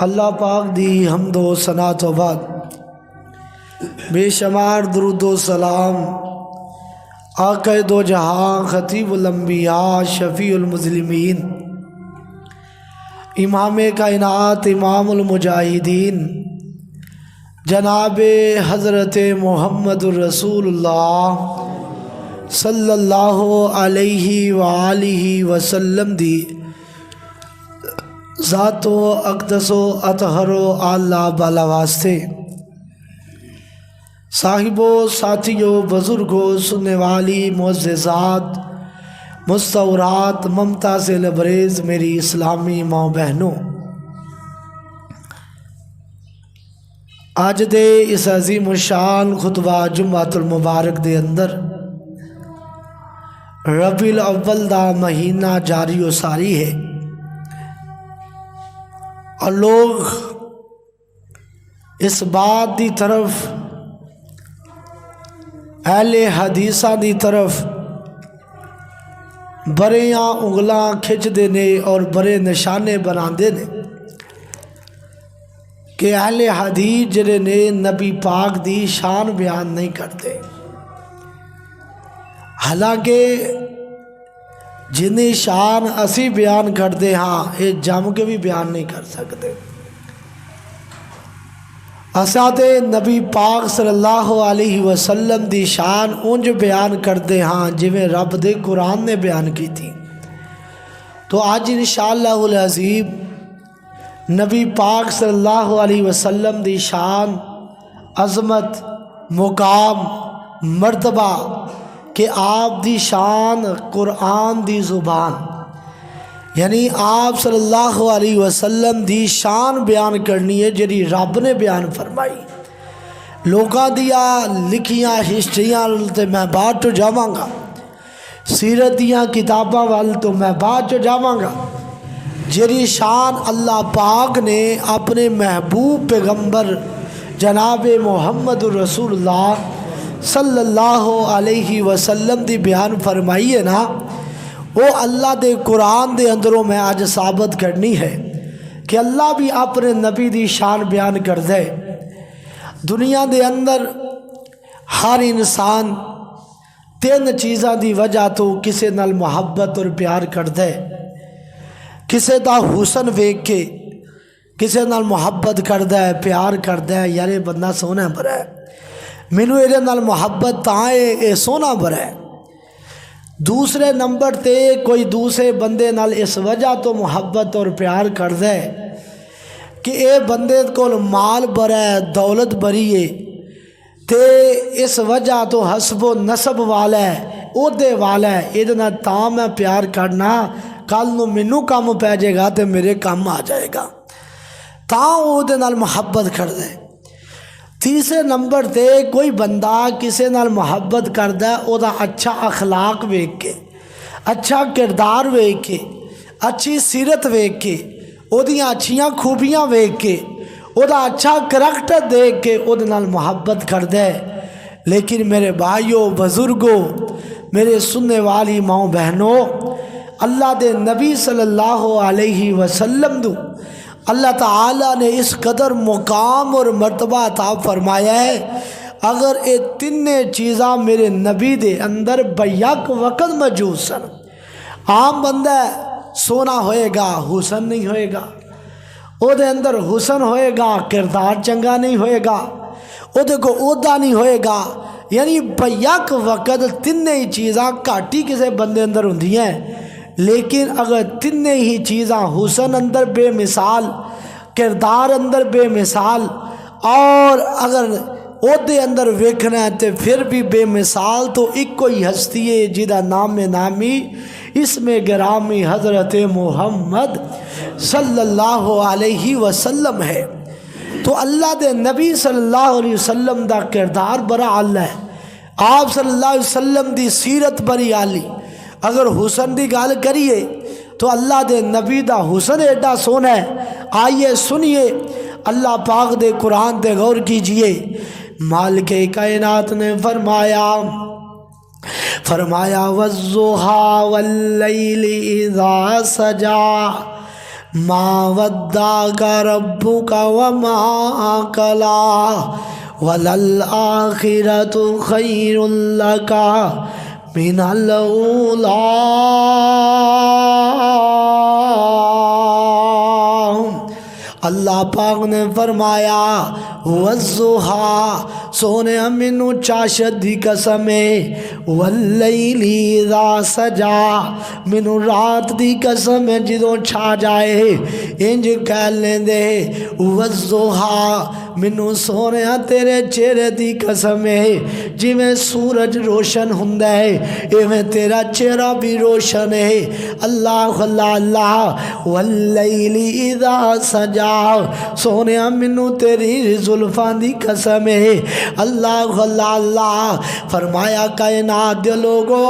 اللہ پاک دی حمد و ثنا تو بعد بے شمار درود و سلام آقا دو جہاں خطیب الانبیاء شفیع المذنبین امام کائنات امام المجاہدین جناب حضرت محمد الرسول اللہ صلی اللہ علیہ وآلہ وسلم دی ذات و اقدس و اطہر و اعلیٰ بالا واسطے صاحبوں ساتھیوں بزرگوں سننے والی معززات مستورات ممتا سے لبریز میری اسلامی ماں بہنوں، آج دے اس عظیم الشان خطبہ جمعۃ المبارک دے اندر ربیع الاول دا مہینہ جاری و ساری ہے اور لوگ اس بات دی طرف اہل حدیثاں دی طرف بڑیاں انگلاں کھچ دینے اور بڑے نشانے بنا دینے کہ اہل حدیث جڑے نے نبی پاک دی شان بیان نہیں کرتے، حالانکہ جنہیں شان اسی بیان کرتے ہاں یہ جم کے بھی بیان نہیں کر سکتے۔ اساں تے نبی پاک صلی اللہ علیہ وسلم دی شان اونج بیان کرتے ہاں جویں رب دے قرآن نے بیان کی تھی۔ تو آج انشاءاللہ العظیم نبی پاک صلی اللہ علیہ وسلم دی شان، عظمت، مقام، مرتبہ کہ آپ دی شان قرآن دی زبان، یعنی آپ صلی اللہ علیہ وسلم دی شان بیان کرنی ہے جڑی رب نے بیان فرمائی۔ لوگاں دیا لکھیاں ہسٹریاں تے میں بعد تو جاواں گا، سیرت دیاں کتاباں وال تو میں بعد تو جاواں گا، جڑی شان اللہ پاک نے اپنے محبوب پیغمبر جناب محمد الرسول اللہ صلی اللہ علیہ وسلم دی بیان فرمائی ہے نا، وہ اللہ دے قرآن دے اندروں میں آج ثابت کرنی ہے کہ اللہ بھی اپنے نبی دی شان بیان کر دے۔ دنیا دے اندر ہر انسان تین چیزاں دی وجہ تو کسے نال محبت اور پیار کر دے، کسے دا حسن ویکھ کے کسے نال محبت کر دے، پیار کر دے، یار یہ بندہ سونا بڑا ہے، مینوں یہ نال محبت تاں اے سونا بڑا ہے۔ دوسرے نمبر تے کوئی دوسرے بندے نال اس وجہ تو محبت اور پیار کر دے کہ اے بندے کو مال بڑا ہے، دولت بڑی ہے، تے اس وجہ تو حسب و نسب والا ہے، عہدے والا ہے، یہ نہ تاں میں پیار کرنا، کل نو مینوں کام پہ جائے گا تے میرے کام آ جائے گا، تاں عہدے نال محبت کر دے۔ تیسرے نمبر تے کوئی بندہ کسے نال محبت کردا ہے او دا اچھا اخلاق ویکھ کے، اچھا کردار ویکھ کے، اچھی سیرت ویکھ کے، او دیاں اچھیاں خوبیاں ویکھ کے، او دا اچھا کریکٹر دیکھ کے او دے نال محبت کردا ہے۔ لیکن میرے بھائیوں بزرگوں میرے سننے والی ماں بہنوں، اللہ دے نبی صلی اللہ علیہ وسلم دو اللہ تعالیٰ نے اس قدر مقام اور مرتبہ عطا فرمایا ہے، اگر یہ تینے چیزاں میرے نبی دے اندر بیک وقت موجود سن۔ عام بندہ سونا ہوئے گا حسن نہیں ہوئے گا، او دے اندر حسن ہوئے گا کردار چنگا نہیں ہوئے گا، او دے کو عہدہ نہیں ہوئے گا، یعنی بیک وقت تینے ہی چیزاں گھاٹی کسے بندے اندر ہوندی ہیں۔ لیکن اگر تینے ہی چیزاں حسن اندر بے مثال، کردار اندر بے مثال، اور اگر عہدے اندر ویکھنا ہے تو پھر بھی بے مثال، تو ایک کوئی ہستی ہے جدا نام نامی اسم گرامی حضرت محمد صلی اللہ علیہ وسلم ہے۔ تو اللہ دے نبی صلی اللہ علیہ وسلم دا کردار بڑا اعلیٰ ہے، آپ صلی اللہ علیہ وسلم دی سیرت بڑی عالی۔ اگر حسن دی گال کریے تو اللہ دے نبی دا حسن ایڈا سونا ہے۔ آئیے سنیے اللہ پاک دے قرآن دے غور کیجئے، مالک کائنات نے فرمایا والضحیٰ واللیل اذا سجا، ما ودعک ربک وما قلی وللآخرۃ خیر لک من الاولی۔ اللہ پاک نے فرمایا والضحیٰ، سونے مینوں چاشت دی قسم ہے، واللیل اذا سجا، مینوں رات دی قسم ہے جدوں چھا جائے، انج کہہ لیندے والضحیٰ، مینوں سونے تیرے چہرے دی قسم ہے، جویں سورج روشن ہوندا ہے ایویں تیرا چہرہ بھی روشن ہے۔ اللہ اللہ اللہ، واللیل اذا سجا، سونے مینوں تیری زلفاں دی قسم ہے۔ اللہ اللہ اللہ، فرمایا کائنات دے لوگو،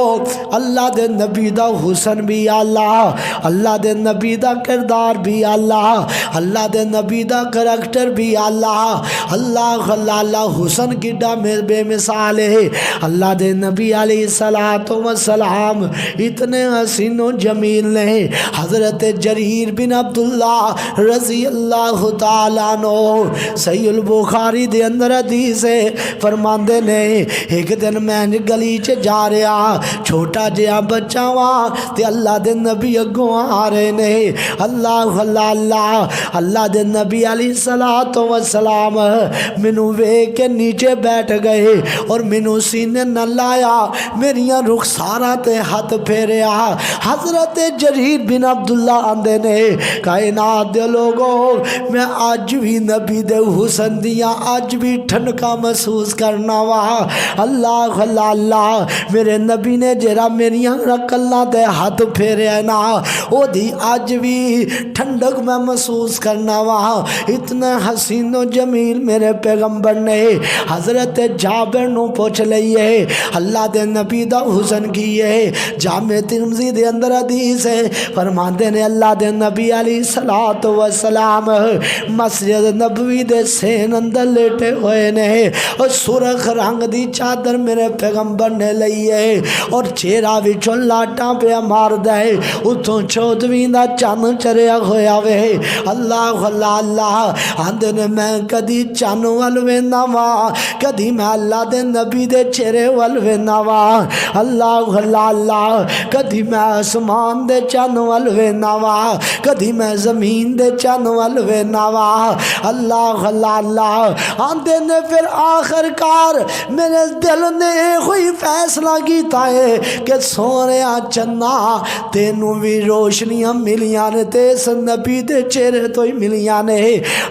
اللہ دے نبی دا حسن بھی اللہ، اللہ دے نبی دا کردار بھی اللہ، اللہ دے نبی دا کریکٹر بھی اللہ، اللہ اللہ اللہ، حسن کڈا بے مثال ہے۔ اللہ دے نبی علیہ السلام اتنے حسین و جمیل نے، حضرت جریر بن عبداللہ رضی اللہ تعالیٰ عنہ صحیح البخاری دے اندر حدیث ہے، فرماندے نے ایک دن میں گلی چ جا رہا، چھوٹا جہا بچہ وہاں تے اللہ دے نبی اگوں آ رہے نے، اللہ اللہ اللہ، اللہ دے نبی علیہ السلام مینوں ویکھ کے نیچے بیٹھ گئے اور مینوں سینے نہ لایا، میریاں رخساراں تے ہاتھ پھیریا۔ حضرت جریر بن عبداللہ آندے نے کائنات دے لوگوں، میں آج بھی نبی دے حسن دیاں آج بھی ٹھنکا محسوس کرنا وا۔ اللہ اللہ اللہ، میرے نبی نے جرا میریاں کلاں تے ہاتھ پھیریا نا، او دی آج بھی ٹھنڈک میں محسوس کرنا وا۔ اتنا حسین و جمیل میرے پیغمبر نے حضرت جابر نو پوچھ لئیے اللہ دے نبی دا حسن کیے۔ جامع ترمذی دے اندر حدیث ہے، فرماندے نے اللہ دے نبی علیہ السلام مسجد نبوی دے سین اندر لیٹے ہوئے نے، اور سرخ رنگ دی چادر میرے پیغمبر نے لئیے اور چہرہ وچوں لاٹاں پہ مار دے، اتوں 14ویں دا چن چریا ہویا وے۔ اللہ اللہ اللہ، آندے نے میں کدی چن ول وینا وا، کدی میں اللہ دے نبی دے چہرے ول وینا وا۔ اللہ اللہ اللہ، کدی میں آسمان دے چن ول وینا وا، کدی میں زمین دے چن ول وینا وا۔ اللہ اللہ اللہ، آندے نے پھر آخر کار میرے دل نے کوئی فیصلہ کیتا ہے کہ سونیا چنا تینوں بھی روشنیاں ملیاں نے تے اس نبی دے چہرے تو ہی ملیاں نے۔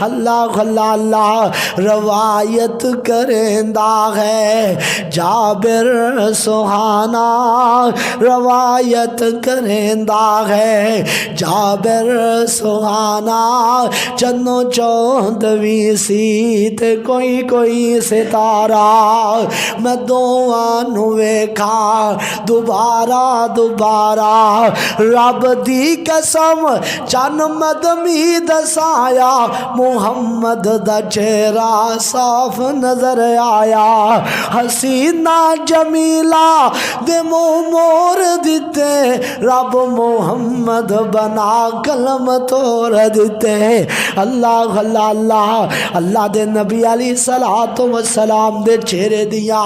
اللہ اللہ اللہ، روایت کریندا ہے جابر سہانا، روایت کریندا ہے جابر سہانا، چنو چوندویں سی تے کوئی کوئی ستارہ، میں دوانو ویکھا دوبارہ دوبارہ، رب دی قسم چن مدمی دسایا، محمد دا چہرہ صاف نظر آیا، حسینہ جمیلہ دے منہ مور دیتے، رب محمد بنا قلم توڑ دیتے۔ اللہ اللہ اللہ، اللہ دے نبی علیہ السلام دے چہرے دیا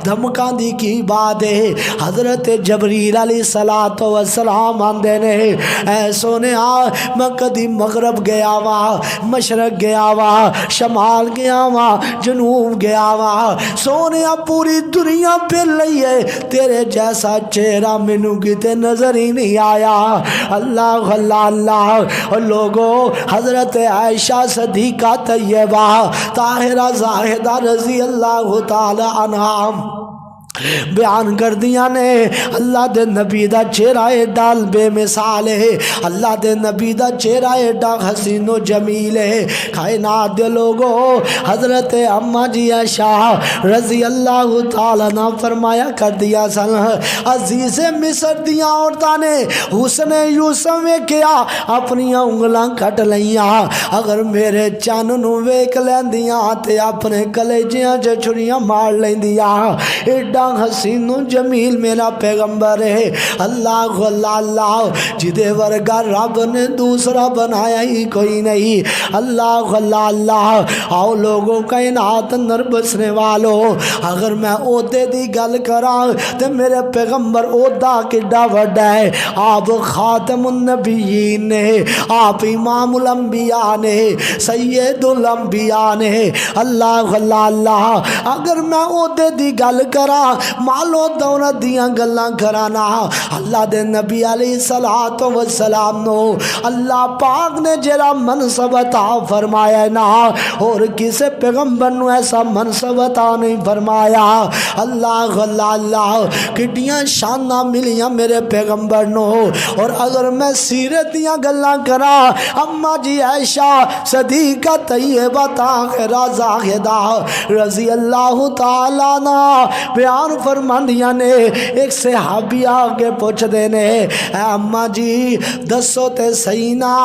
دھمکاں دی کی بات ہے۔ حضرت جبریل علیہ السلام آندے نے اے سونے میں کدی مغرب گیا وا، مشرق گیا وا، شمال گیا وا، جنوب گیا وا، سونے پوری دنیا پھر لئیے تیرے جیسا چہرہ مینوں کتے نظر ہی نہیں آیا۔ اللہ اللہ اللہ، اور لوگوں حضرت عائشہ صدیقہ طیبہ طاہرہ زاہدہ رضی اللہ تعالی عنہا بیان کر دیا نے، اللہ دے نبی دا چہرہ ایڈا بے مثال ہے، اللہ دے نبی دا چہرہ ایڈا حسین و جمیل ہے۔ کائنات دے لوگوں، حضرت اما جی عائشہ رضی اللہ تعالیٰ عنہ فرمایا کر دیا سن، عزیز مصر دیاں عورتاں نے حسن یوسف میں کیا اپنی انگلاں کٹ لیاں، اگر میرے چن نو ویکھ لیندیاں تے اپنے کلیجیاں چ چھریاں مار لیندیاں، ایڈا حسین و جمیل میرا پیغمبر ہے۔ اللہ اللہ اللہ جدے ورگا رب نے دوسرا بنایا ہی کوئی نہیں۔ اللہ اللہ اللہ آؤ لوگوں کائنات اندر بسنے والوں، اگر میں عہدے دی گل کراں تے میرے پیغمبر عہدہ کڈا وڈا ہے۔ آپ خاتم النبیین نے، آپ امام الانبیاء نے، سید الانبیاء نے۔ اللہ اللہ اللہ اگر میں عہدے دی گل کراں، مالو دولت دیاں گلاں کرانا، اللہ دے نبی علیہ الصلوۃ والسلام نو اللہ پاک نے جڑا منصب عطا فرمایا نا، اور کسے پیغمبر نو ایسا منصب عطا نہیں فرمایا۔ اللہ اللہ اللہ کڈیاں شاناں ملیاں میرے پیغمبر نو۔ اور اگر میں سیرت دیاں گلاں کراں، اما جی عائشہ صدیقہ طیبہ طاہرہ زاہدہ رضی اللہ تعالیٰ عنہ بیان فرماندیاں نے، ایک صحابی آگے پوچھ دینے، اے اما جی دسو تے صحیح نا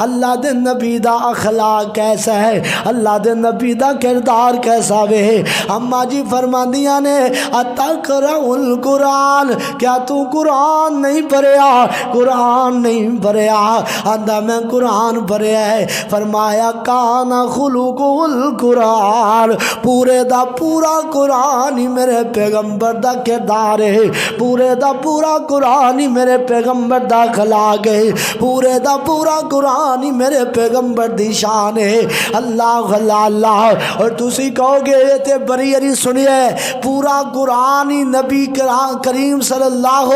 اللہ دے نبی دا اخلاق کیسا ہے، اللہ دے نبی دا کردار کیسا وے؟ اما جی فرماندیاں نے اتقرأ القرآن، کیا تو قرآن نہیں پڑھیا؟ قرآن نہیں پڑھیا؟ آندا میں قرآن پڑھیا ہے۔ فرمایا کان خلق القرآن، پورے دا پورا قرآن ہی میرے پیغمبر دا کردار ہے، پورے دا پورا قرآن ہی میرے پیغمبر دا اخلاق ہے، پورے دا پورا قرآن ہی میرے پیغمبر دی شان ہے۔ اللہ اللہ اللہ اور تسی کہو گے یہ تے بری عری سنیے، پورا قرآن ہی نبی کریم صلی اللہ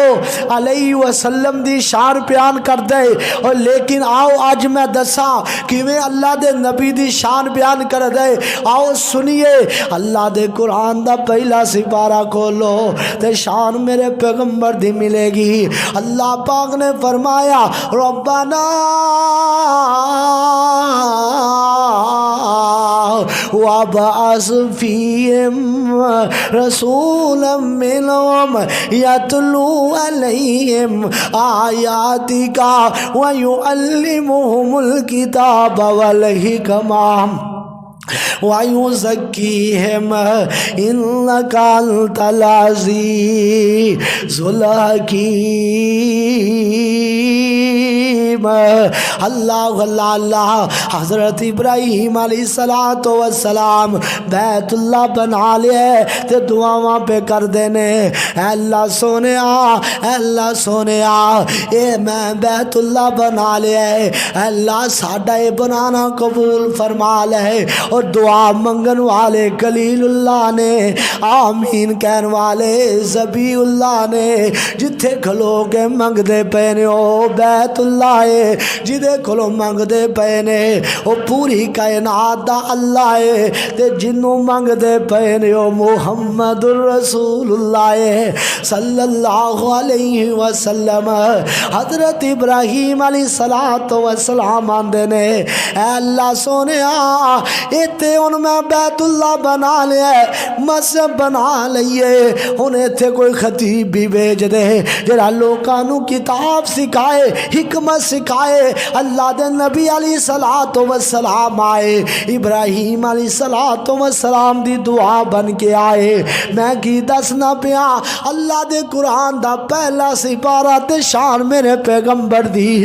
علیہ وسلم دی شان بیان کر دے، اور لیکن آؤ آج میں دساں کیویں اللہ دے نبی دی شان بیان کر دے۔ آؤ سنیے، اللہ دے قرآن دا پہلا سپارہ کھولو تے شان میرے پیغمبر دی ملے گی۔ اللہ پاک نے فرمایا ربنا وابعث فیہم رسولا منہم یتلو علیہم آیاتک ویعلمہم الکتاب والحکمہ وَيُزَكِّيهِمْ إِنَّكَ أَنْتَ الْعَزِيزُ الْحَكِيمُ۔ اللہ اللہ اللہ حضرت ابراہیم علیہ السلام بیت اللہ بنا لے تے دعاواں پہ کر دینے، اے اللہ سونیا، اے اللہ سونیا، اے میں بیت اللہ بنا لے، اے اللہ ساڈا اے بنانا قبول فرما لے۔ اور دعا منگن والے خلیل اللہ نے، آمین کہن والے ذبی اللہ نے، جتھے کھلو کے منگ دے پینے او بیت اللہ ہے، جدے کھلو منگ دے پینے او پوری کائنات دا اللہ ہے، تے جنوں منگ دے پینے او محمد الرسول اللہ ہے صلی اللہ علیہ وسلم۔ حضرت ابراہیم علیہ السلام آندے نے، اے اللہ سونیا ایتھے ہن میں بیت اللہ بنا لیا ہے، مسجد بنا لئیے، ہن ایتھے کوئی خطیب بھی بھیج دے جڑا لوکاں نو کتاب سکھائے، حکمت سکھائے۔ اللہ دے نبی علیہ السلام آئے، ابراہیم علیہ السلام دی دعا بن کے آئے۔ میں کی دسنا پیا، اللہ دے قرآن دا پہلا سپارہ تے شان میرے پیغمبر دی،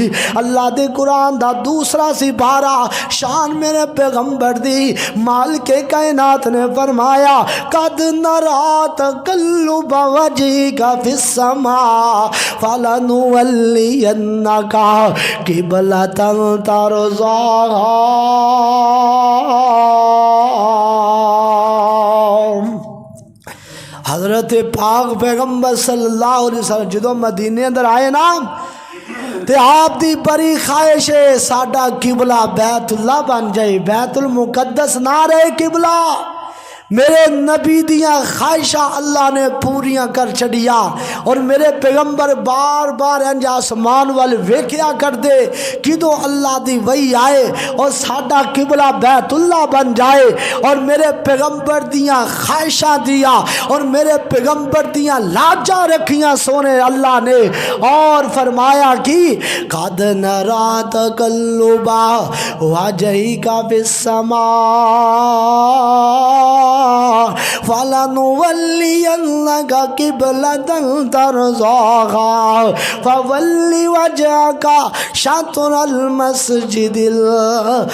اللہ دے قرآن دا دوسرا سپارہ شان میرے پیغمبر دی۔ مالک کائنات نے فرمایا قد نرا تقلب وجهك في السماء فلنولينك قبلة ترضاها۔ حضرت پاک پیغمبر صلی اللہ علیہ وسلم جدو مدینے اندر آئے نا تے آپ دی بڑی خواہش ہے ساڈا قبلہ بیت اللہ بن جائے، بیت المقدس نہ رہے قبلہ۔ میرے نبی دیاں خواہشاں اللہ نے پوریاں کر چڑیا، اور میرے پیغمبر بار بار انج آسمان وال ویکھیا کر دے کدو اللہ دی وحی آئے اور ساڈا قبلہ بیت اللہ بن جائے، اور میرے پیغمبر دیاں خواہشاں دیا اور میرے پیغمبر دیاں لاجاں رکھیاں سونے اللہ نے، اور فرمایا کہ قد نرا تقلب وجهك في السماء فَلَنُوَلِّيَنَّكَ قِبْلَةً تَرْضَاهَا فَوَلِّ وَجْهَكَ شَطْرَ الْمَسْجِدِ الْحَرَامِ۔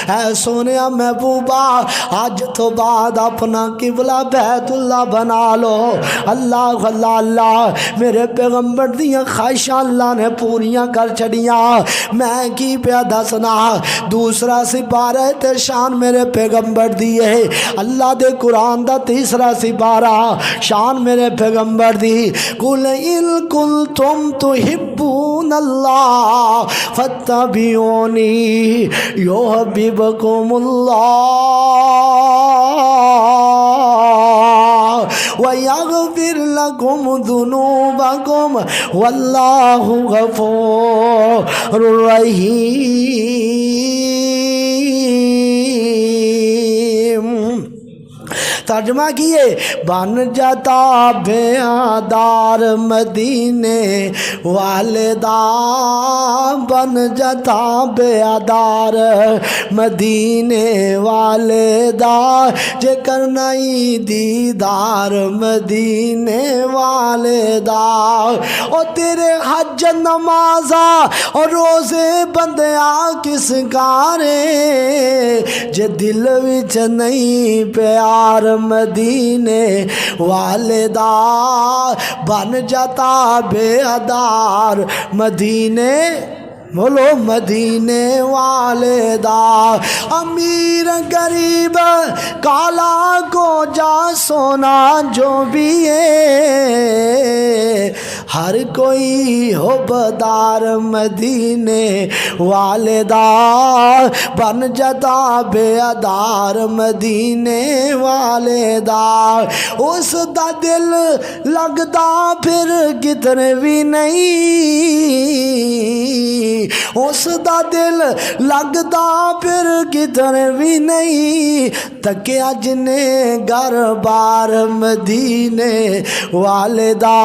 اے سونیا محبوبہ آج تو بعد اپنا قبلہ بیت اللہ بنا لو۔ اللہ اللہ اللہ، میرے پیغمبر دیاں خواہشاں اللہ نے پوریاں کر چھڑیاں، میں کی پیا دسنا۔ دوسرا سپارہ تے شان میرے پیغمبر دیے، اللہ دے قرآن دا تیسرا سپارہ شان میرے پیغمبر دی۔ قُلْ إِن كُنتُمْ تُحِبُّونَ اللَّهَ فَاتَّبِعُونِي يُحْبِبْكُمُ اللَّهُ وَيَغْفِرْ لَكُمْ ذُنُوبَكُمْ وَاللَّهُ غَفُورٌ رحیم۔ ترجمہ کیے، بن جاتا بیادار مدینے والدہ، بن جاتا بیادار مدینے والدہ، جے کرنائی دیدار مدینے والدہ۔ اور تیرے حج نمازا اور روزے بندیا کس کارے، جے دل وچ نہیں پیار مدینے والدہ، بن جاتا بے ادار مدینے، بولو مدینے والدہ۔ امیر غریب کالا کو جا سونا جو بھی ہے، ہر کوئی ہو بدار مدینے والدہ، بن جاتا بے ادار مدینے والدہ۔ اس دا دل لگدا پھر کتنے بھی نہیں، اس دا دل لگدا پھر کدھر بھی نہیں، تکیا جنے گھر بار مدینے والدہ،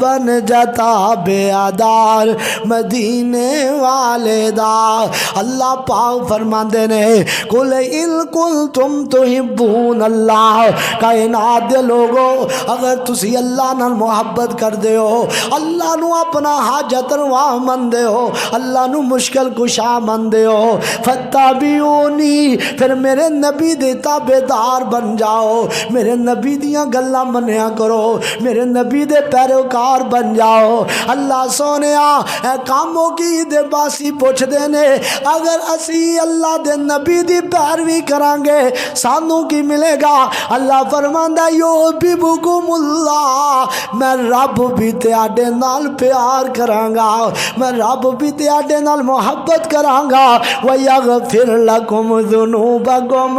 بن جاتا بیادار مدینے والدہ۔ اللہ پاک فرماندے نے، قُلْ إِن كُنتُمْ تُحِبُّونَ اللَّهَ، کائنات دے لوگو اگر تسی اللہ نال محبت کر دے ہو، اللہ نو اپنا حاجت روا من دے ہو، اللہ نو مشکل کشا من دے ہو، فَاتَّبِعُونِی، پھر میرے نبی دے تابعدار بن جاؤ، میرے نبی دیاں گلاں منیا کرو، میرے نبی دے پیروکار بن جاؤ۔ اللہ سونیا اے کاموں کی دے باسی پوچھ دینے، اگر اسی اللہ دے نبی دی پیروی کرانگے سانوں کی ملے گا؟ اللہ فرماندہ یحببکم اللہ، میں رب بھی تیاڈے نال پیار کرانگا، میں رب بھی تیاڈے نال محبت کرانگا، وَيَغْفِرْ لَكُمْ ذُنُوبَكُمْ،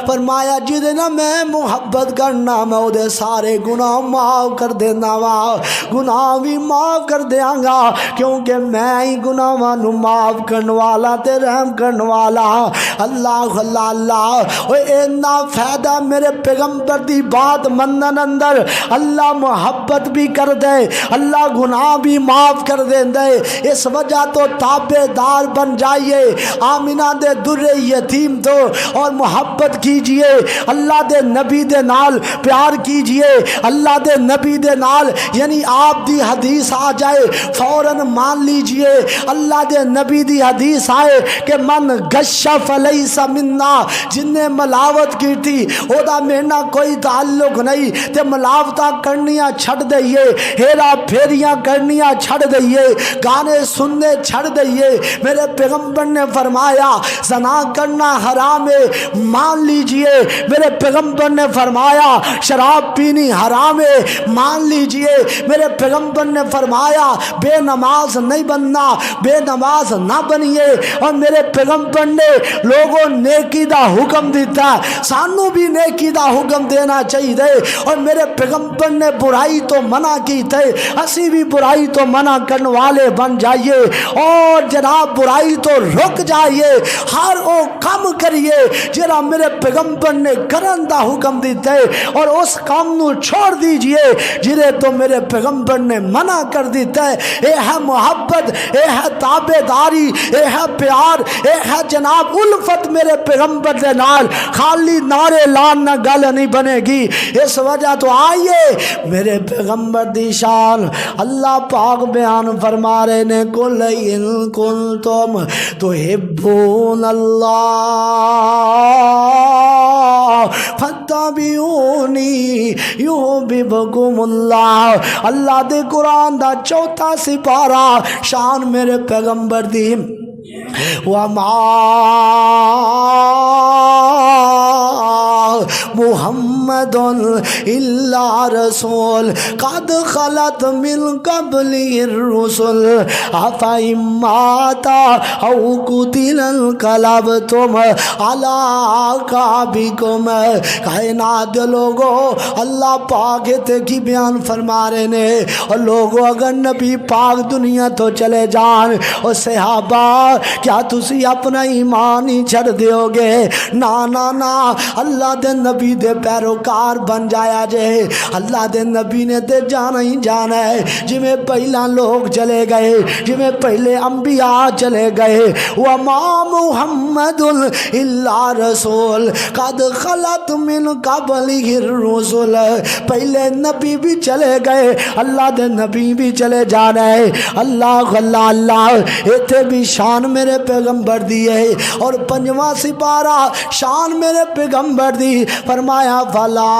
فرمایا جدے نا میں محبت کرنا میں او دے سارے گناہ معاف کر دینا وا، گناہ بھی معاف کر دیاں گا، کیونکہ میں ہی گناہاں نو معاف کرن والا تے رحم کرن والا۔ اللہ اللہ اللہ، او اینا فائدہ میرے پیغمبر دی بات منن اندر، اللہ محبت بھی کر دے، اللہ گناہ بھی معاف کر دے، اس وجہ تو تابع دار بن جائیے آمینہ دے در یتیم تو، اور محبت کیجئے اللہ دے نبی دے نال، پیار کیجئے اللہ دے نبی دے نال، یعنی آپ دی حدیث آ جائے فوراً مان لیجئے، اللہ دے نبی دی حدیث آئے کہ من غش فلیس منا، جن نے ملاوت کی تھی او دا میرنا کوئی تعلق نہیں، تے ملاوتہ کرنیاں چھڑ دئیے، ہیرا پھیریاں کرنیاں چھڑ دئیے، گانے سننے چھڑ دئیے۔ میرے پیغمبر نے فرمایا زنا کرنا حرام ہے، مان لیجئے، میرے پیغمبر نے فرمایا شراب پینی حرام ہے، مان لیجئے، میرے پیغمبر نے فرمایا بے نماز نہیں بننا، بے نماز نہ بنیے، اور میرے پیغمبر نے لوگوں نیکی دا حکم دیتا، سانو بھی نیکی دا حکم دینا چاہیے، اور میرے پیغمبر نے برائی تو منع کی تھے، اسی بھی برائی تو منع کرنے والے بن جائیے، اور جناب برائی تو رک جائیے، ہر او کم کریے جرا میرے پیغمبر نے کرن دا حکم دیتے، اور اس کام نو چھوڑ دیجئے جرے تو میرے پیغمبر پیغمبر نے منع کر دیتا ہے. اے ہے محبت, اے ہے تابعداری, اے ہے پیار, اے ہے جناب الفت میرے پیغمبر دے نال. خالی نعرے لان نہ گل نہیں بنے گی. اس وجہ تو آئیے میرے پیغمبر دی شان اللہ پاک بیان فرما رہے نے, قل ان کنتم تحبون اللہ فاتبعونی یحببکم اللہ. اللہ دے قرآن دا چوتھا سپارہ شان میرے پیغمبر دی. وما محمد الا رسول قد خلت من قبله الرسل افإن مات او قتل انقلبتم على اعقابكم. کائنات لوگو اللہ پاک تے کی بیان فرما رہے نے, اور لوگو اگر نبی پاک دنیا تو چلے جان اور صحابہ کیا تسی اپنا ایمان ہی چھڑ دیو گے؟ نا نا نا, اللہ دے نبی دے پیروکار بن جایا جے. اللہ دے نبی نے تے جانا ہی جانا ہے. جویں پہلا لوگ چلے گئے, جویں پہلے انبیاء چلے گئے. وما محمد الا رسول قد خلت من قبلہ الرسل, پہلے نبی بھی چلے گئے, اللہ دے نبی بھی چلے جانا ہے. اللہ اللہ اللہ ایتھے بھی شان میرے پیغمبر دی ہے. اور پنجواں سپارہ شان میرے پیغمبر دی. فرمایا فلا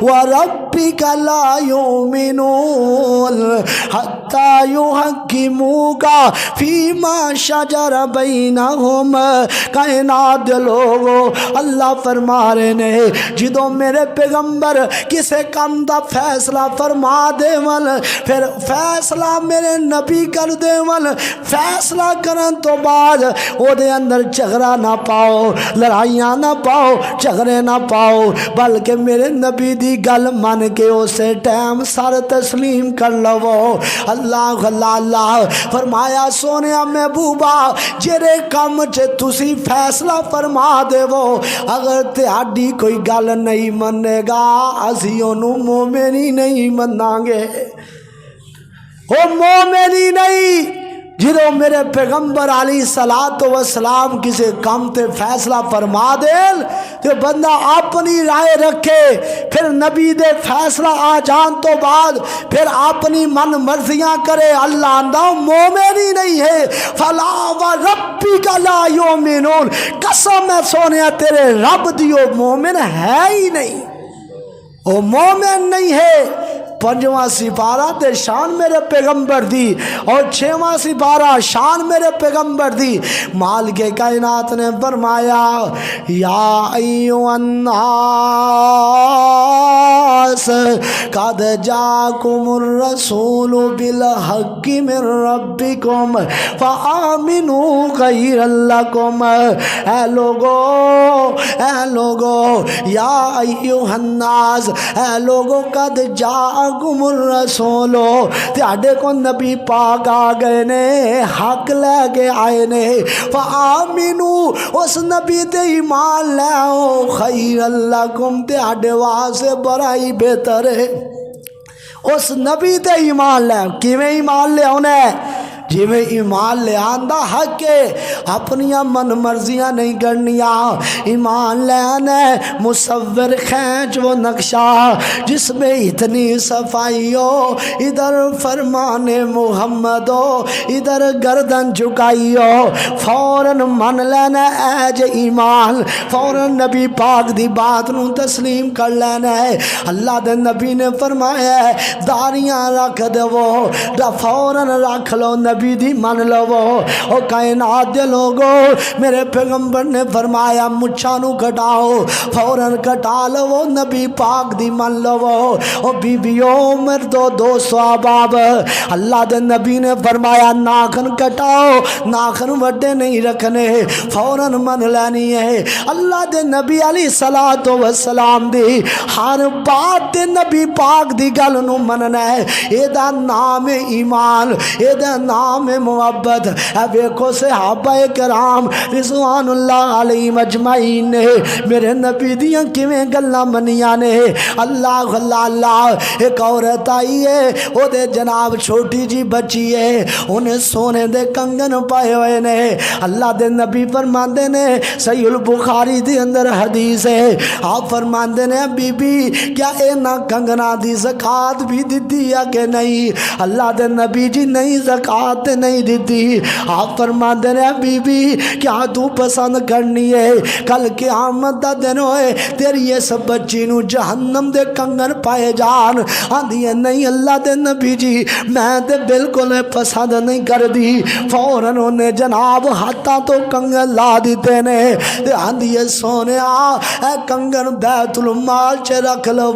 وربک لا یؤمنون حتی یحکموک فیما شجر بینہم. کائنات دے لوگو اللہ فرما رہے نے, جدوں میرے پیغمبر کسے کم دا فیصلہ فرما دے ول, پھر فیصلہ میرے نبی کر دے ول. فیصلہ کرن تو بعد او دے اندر جھگڑا نہ پاؤ, لڑائیاں نہ پاؤ, جھگڑے نہ پاؤ, بلکہ میرے نبی دی گل من کے اسے ٹائم سر تسلیم کر لو. اللہ اللہ اللہ فرمایا سونیا محبوبہ جڑے کم چ تسی فیصلہ فرما دے وہ, اگر تہاڈی کوئی گل نہیں منے گا اسی اونوں مومن ہی نہیں مناں گے. وہ مومن ہی نہیں. جدو میرے پیغمبر علیہ الصلوۃ والسلام کسی کام تے فیصلہ فرما دین تو بندہ اپنی رائے رکھے, پھر نبی دے فیصلہ آ جان تو بعد پھر اپنی من مرضیاں کرے, اللہ اندہ مومن ہی نہیں ہے. فلا وربک لا یؤمنون, قسم ہے سونیا تیرے رب دیو مومن ہے ہی نہیں, وہ مومن نہیں ہے. پنجواں سپارہ تے شان میرے پیغمبر دی, اور چھواں سپارہ شان میرے پیغمبر دی. مالک کائنات نے فرمایا یا ایھا الناس قد جاءکم الرسول بالحق من ربکم فآمنوا خیرا لکم. اے لوگو اے لوگو, یا ایھا الناس, اے لوگو قد جاءکم الرسول, تہاڈے کو نبی پاک آ گئے نے, حق لے کے آئے نے. فآمنوا, اس نبی تے ایمان لے آؤ, خیر لکم, تہاڈے واسطے بڑائی بہتر ہے. اس نبی تے ایمان لے آؤ. کیویں ایمان لے آنا ہے؟ جی میں ایمان لے آندہ حق ہے, اپنیاں من مرضیاں نہیں کرنیاں. ایمان لے آنا ہے مصور کھینچ وہ نقشہ جس میں اتنی صفائی ہو, ادھر فرمان محمد ہو, ادھر گردن جھکائی ہو, فوراً من لینا ایج ایمان, فوراً نبی پاک دی بات نو تسلیم کر لینا ہے. اللہ دے نبی نے فرمایا ہے داڑیاں رکھ دو, فوراً رکھ لو, نبی دی من لو. او کائنات دے لوگو میرے پیغمبر نے فرمایا مچھاں نو کٹاؤ, فوراً کٹا لو, نبی پاک دی من لو. او بیبیو مردو دوستو احباب, اللہ دے نبی نے فرمایا ناخن کٹاؤ, ناخن وڈے نہیں رکھنے, فوراً من لینی ہے. اللہ دے نبی علیہ الصلوۃ والسلام دی ہر بات تے نبی پاک دی گل نو مننا ہے. اے دا نام ایمان, اے دا نام پیغام محبت اے ویکھو صحابہ کرام رضوان اللہ علیہم اجمعین نے میرے نبی دیاں کیویں گلاں منیاں نے اللہ اللہ اللہ ایک عورت آئی ہے او دے جناب چھوٹی جی بچی ہے انہیں سونے دے کنگن پائے ہوئے نے اللہ دے نبی فرماندے نے صحیح البخاری دے اندر حدیث ہے آپ فرماندے نے بی بی کیا اے نہ کنگنا دی زکات بھی دیتی ہے کہ نہیں اللہ دے نبی جی نہیں زکات نہیں دیتی آپ فرماندے نے بی بی کیا تو پسند کرنی ہے کل قیامت دا دن ہوئے تیری اس بچی نو جہنم دے کنگن پائے جان آندھی ہے نہیں اللہ دے نبی جی میں تے بالکل پسند نہیں کر دی فوراً انہیں جناب ہاتھاں تو کنگن لا دیتے نے آندھی ہے سونے اے کنگن بیت المال چے رکھ لو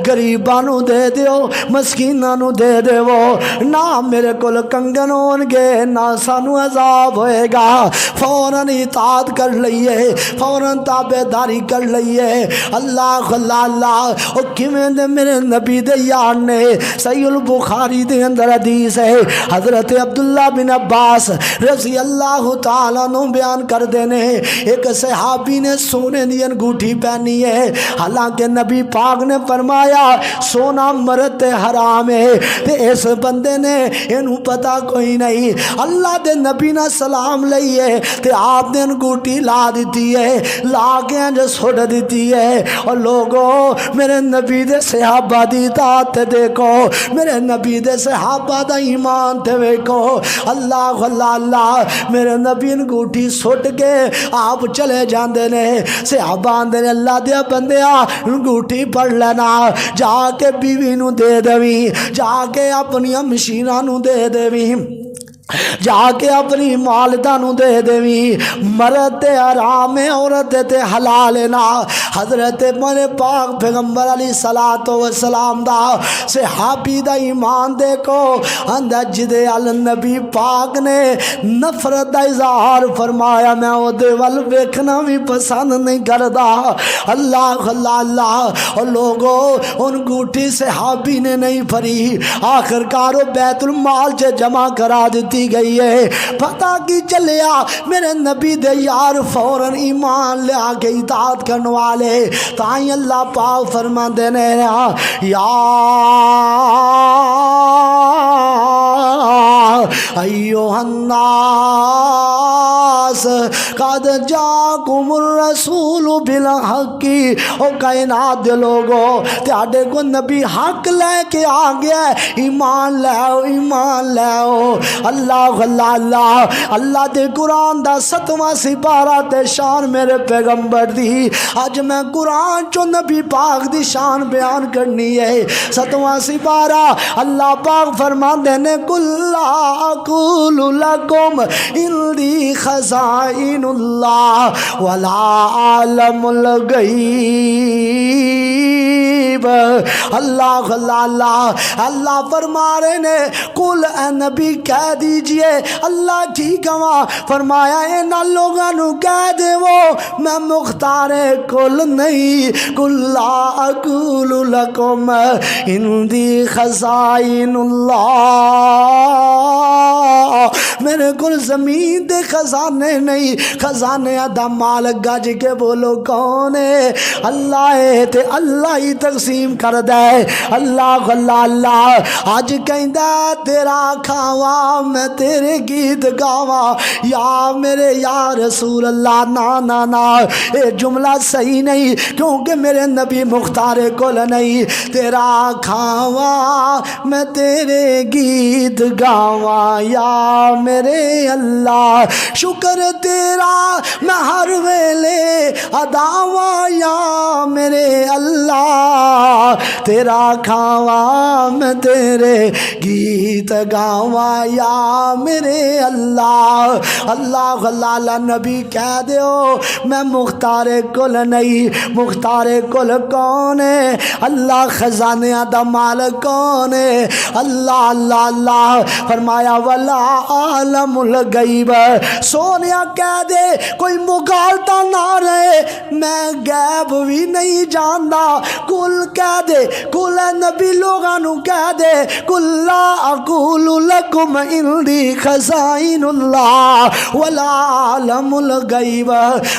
غریبانو دے دیو مسکینانو دے دیو نہ میرے کول کنگن ہونگے نہ سانو عذاب ہوئے گا فوراً اطاعت کر لئیے فوراً تابعداری کر لئیے اللہ اللہ اللہ او کیویں دے میرے نبی دے یار نے صحیح البخاری دے اندر حدیث ہے حضرت عبداللہ بن عباس رضی اللہ تعالیٰ نو بیان کر دینے ایک صحابی نے سونے دی انگوٹھی پہنی ہے حالانکہ نبی پاک نے فرمایا سونا مرد حرام ہے تے اس بندے نے انہوں پتا کوئی نہیں اللہ دے نبی نے سلام لئیے تے آپ نے انگوٹھی لا دیتی ہے لا کے انجھ سوڑ دیتی ہے اور لوگوں میرے نبی دے صحابہ دی اطاعت دیکھو میرے نبی دے صحابہ دا ایمان تے دیکھو اللہ اللہ اللہ میرے نبی انگوٹھی سوٹ کے آپ چلے جاندے نے صحابہ آندے نے اللہ دیا بندیا انگوٹھی پڑھ لینا جا کے بیوی نو دے دویں جا کے اپنی مشینہ نو دے دویں جا کے اپنی مالدہ نو دے دویں مرد تے حرام عورت تے حلال نا حضرت میرے پاک پیغمبر علیہ السلام دا صحابی دا ایمان دیکھو اندہ جدے النبی پاک نے نفرت دا اظہار فرمایا میں او دے وال ویکھنا بھی پسند نہیں کردا اللہ اللہ اللہ اور لوگوں ان گوٹھی صحابی نے نہیں پھری آخر کارو بیت المال سے جمع کرا دیتی گئی ہے پتہ کی چلیا میرے نبی دے یار فوراً ایمان لے آگے اطاعت کرنے والے تائیں اللہ پاک فرما دینے یا ایوہ الناس قد جاکم الرسول بالحق او کائنات دے لوگو تیاڈے کو نبی حق لے کے آگیا ایمان لے اللہ اللہ اللہ اللہ دے قرآن دا 7واں سپارہ تے شان میرے پیغمبر دی آج میں قرآن چو نبی پاک دی شان بیان کرنی ہے 7واں سپارہ اللہ پاک فرمان دینے کل اقول لکم اندی خزائن اللہ ولا عالم الغیب اللہ اللہ اللہ اللہ فرما رہے نے کل اے نبی کہہ دیجئے اللہ کی کہاں فرمایا اینا لوگاں نو کہہ دے وہ میں مختار کل نہیں کل لا اقول لکم اندی خزائن اللہ میرے کل زمین دے خزانے نہیں خزانے دا مالک گج کے بولو کون ہے اللہ ہے تے اللہ ہی تقسیم کر دے اللہ اللہ اللہ آج کہندہ تیرا کھاوا میں تیرے گیت گاوا یا میرے یا رسول اللہ نا نا نا اے جملہ صحیح نہیں کیونکہ میرے نبی مختار کل نہیں تیرا کھاوا میں تیرے گیت گاوا یا میرے اللہ شکر تیرا میں ہر ویلے اداوا یا میرے اللہ تیرا کھاوا میں تیرے گیت گاوا یا میرے اللہ اللہ اللہ نبی کہہ دیو میں مختار کل نہیں مختار کل کون ہے اللہ خزانے دا مالک کون ہے اللہ اللہ اللہ فرمایا ولا عالم الغیب سونیا کہہ دے کوئی مغالطہ نہ رہے میں غیب بھی نہیں جاندا کل کہہ دے کل نبی لوگاں نو کہہ دے کل لا اقول لکم عندی خزائن اللہ ولا عالم الغیب،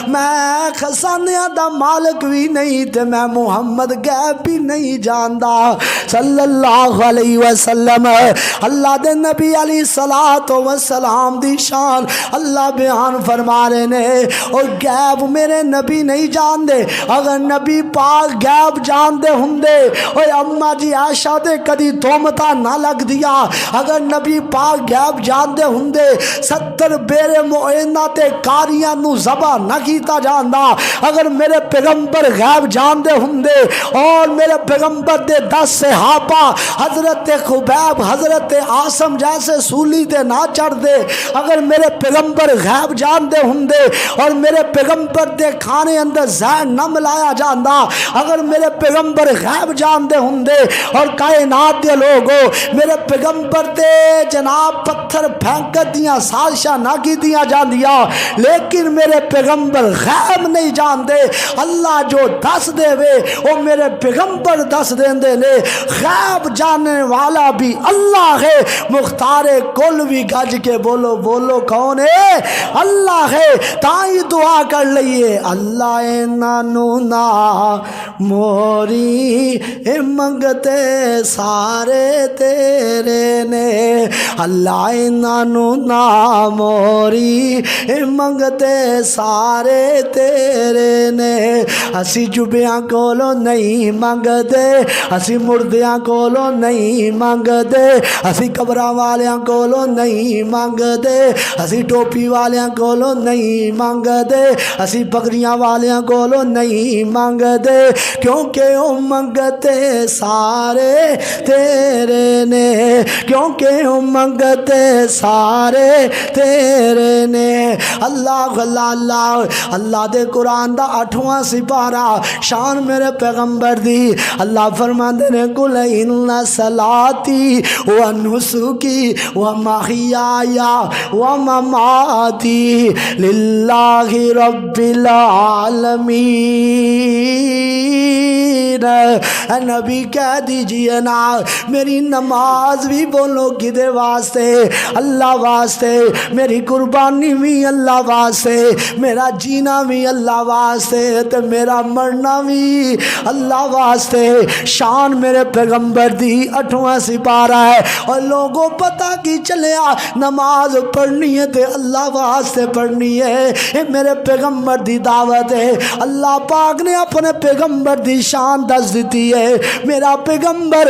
میں خزانیاں دا مالک بھی نہیں تے میں محمد غیب بھی نہیں جاندا صلی اللہ علیہ وسلم۔ اللہ دے نبی علیہ الصلوۃ والسلام دی شان اللہ بیان فرما رہے نے، اور غیب میرے نبی نہیں جاندے، اگر نبی پاک غیب جاندے ہوندے اوے اما جی عائشہ دے کدی تومتا نہ لگ دیا، اگر نبی پاک غیب جاندے ہوندے 70 بیرے معینہ تے کاریاں نو ذبح نہ کیتا جاندا، اگر میرے پیغمبر غیب جاندے ہوندے اور میرے پیغمبر دے 10 صحابہ حضرت خبیب حضرت عاصم جیسے سولی تے نہ چڑھ دے، اگر میرے پیغمبر غیب جاندے ہوندے اور میرے پیغمبر دے کھانے اندر زہر نہ ملایا جاندا، اگر میرے پیغمبر غیب جاندے ہوندے اور کائنات دے لوگو میرے پیغمبر دے جناب پتھر پھینک دیاں سازشاں نہ کی دیاں جاندیاں، لیکن میرے پیغمبر غیب نہیں جاندے، اللہ جو دس دے وے وہ میرے پیغمبر دس دیندے نے، غیب جاننے والا بھی اللہ ہے، مختار کل بھی گج کے بولو بولو کون ہے؟ اللہ ہے۔ تائیں دعا کر لئیے اللہ نانو نا موری منگتے سارے تیرے نے، اللہ نانو نا موری منگتے سارے تیرے نے، اسی جبیاں کولو نہیں منگدے، اسی مردیاں کولو نہیں منگدے، اسی قبراں والیاں کولو نہیں منگدے، اسی ٹوپی والیاں کولو نہیں منگدے، اسی پگڑیاں والیاں کولو نہیں منگدے، کیونکہ او منگتے سارے تیرے نے، کیونکہ او منگتے سارے تیرے نے۔ اللہ اللہ اللہ اللہ دے قرآن دا 8واں سپارہ شان میرے پیغمبر دی، اللہ فرماندے نے کل ان صلاتی و نسکی و محیای و مماتی للہ رب العالمین۔ اے نبی کہہ دیجئے نا میری نماز بھی بولو کدے واسطے؟ اللہ واسطے، میری قربانی بھی اللہ واسطے، میرا جینا بھی اللہ واسطے تے میرا مرنا بھی اللہ واسطے۔ شان میرے پیغمبر دی 8واں سپارہ ہے، اور لوگوں پتہ کی چلیا نماز پڑھنی ہے تے اللہ واسطے پڑھنی ہے، یہ میرے پیغمبر دی دعوت ہے۔ اللہ پاک نے اپنے پیغمبر دی شان دس دیتی ہے، میرا پیغمبر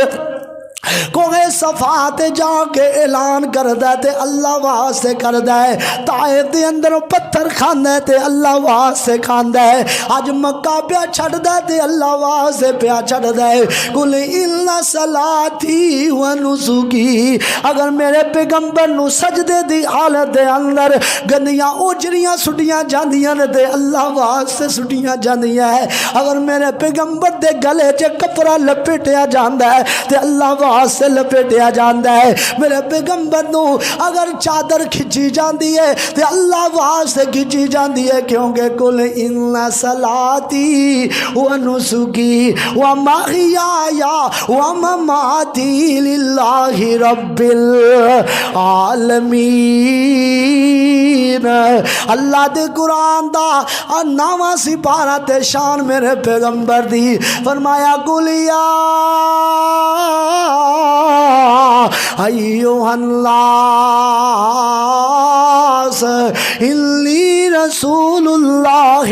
کوہ صفات جا کے اعلان کردہ تے اللہ واسطے کردہ ہے، طائف دے اندر پتھر کھاندہ تے اللہ واسطے کھاندہ ہے، آج مکہ پیا چھڑ دہ تے اللہ واسطے پیا چھڑ دہ ہے۔ کل ان صلاتی و نسکی، اگر میرے پیغمبر نو سجدے دی حالت دے اندر گندیاں اوجریاں سٹیاں جاندیاں تے اللہ واسطے سٹیاں جاندیاں ہے، اگر میرے پیغمبر دے گلے چے کپڑا لپٹیا جاندہ ہے تے اللہ واسطے لپٹیا جاندہ ہے، میرے پیغمبر نو اگر چادر کھچی جاندی ہے تے اللہ واسطے کھچی جاندی ہے، کیونکہ کل ان صلاتی و نسکی و محیای و مماتی للہ رب العالمین۔ اللہ دے قرآن دا 9واں سپارہ تے شان میرے پیغمبر دی فرمایا کلیا ایوہ الناس انی رسول اللہ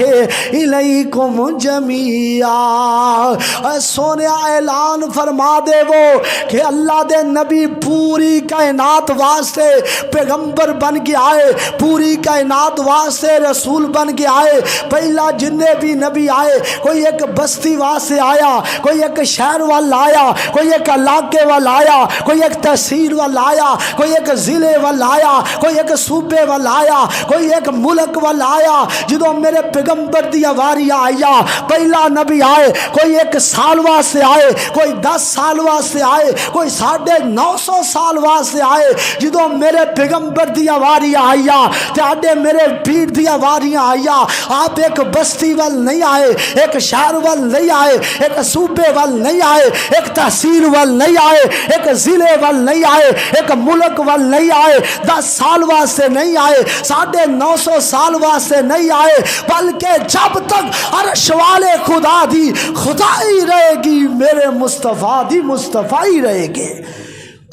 الیکم جمیعا۔ سونے اعلان فرما دے وہ کہ اللہ دے نبی پوری کائنات واسطے پیغمبر بن کے آئے، پوری کائنات واسطے رسول بن کے آئے۔ پہلا جننے بھی نبی آئے، کوئی ایک بستی واسطے آیا، کوئی ایک شہر والا آیا، کوئی ایک علاقے والا آیا، کوئی ایک تحصیل والا آیا، کوئی ایک ضلع والا آیا، کوئی ایک صوبے والا آیا، کوئی ایک ملک والا آیا جدو میرے پیغمبر دیا واریاں آیا پہلا نبی آئے کوئی 1 سال واسطے آئے کوئی 10 سال واسطے آئے کوئی 950 سال واسطے آئے جدو میرے پیغمبر دیا واریاں آیا تے میرے پیر دیا واریاں آیا آپ ایک بستی وال نہیں آئے ایک شہر وال نہیں آئے ایک صوبے وال نہیں آئے ایک تحصیل وال نہیں آئے ایک ضلع وال نہیں آئے ایک ملک وال نہیں آئے 10 سال واسطے نہیں آئے 950 سال واسطے نہیں آئے بلکہ جب تک عرش والے خدا دی خدائی رہے گی میرے مصطفیٰ دی مصطفیٰ رہے گی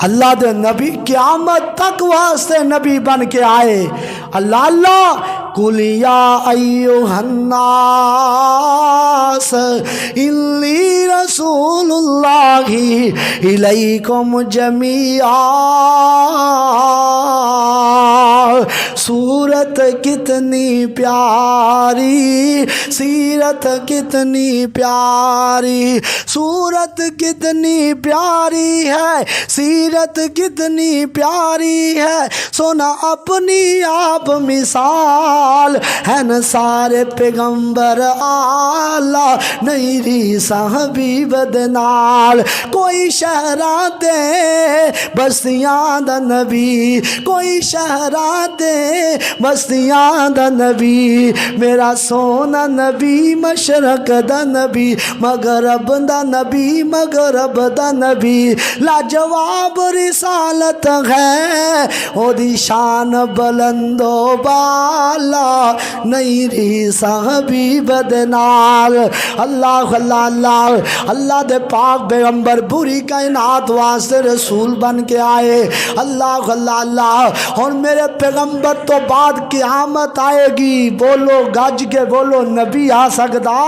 اللہ دے نبی قیامت تک واسطے نبی بن کے آئے اللہ قُلْ يَا أَيُّهَا النَّاسُ إِنِّي رَسُولُ اللَّهِ إِلَيْكُمْ جَمِيعًا صورت کتنی پیاری سیرت کتنی پیاری صورت کتنی پیاری ہے سیرت کتنی پیاری ہے سونا اپنی آپ مثال ہے نا سارے پیغمبر آلہ نیری صحبیب دنال کوئی شہرہ دے بستیاں دا نبی کوئی شہرہ دے بستیاں دا نبی میرا سونا نبی مشرق دا نبی مغرب دا نبی مغرب دا نبی لاجواب رسالت ہے او دی شان بلند و بالا نیری صحبی بدنال اللہ اللہ اللہ اللہ دے پاک پیغمبر پوری کائنات واسطے رسول بن کے آئے اللہ اللہ اللہ اور میرے پیغمبر تو بعد قیامت آئے گی بولو گج کے بولو نبی آ سکتا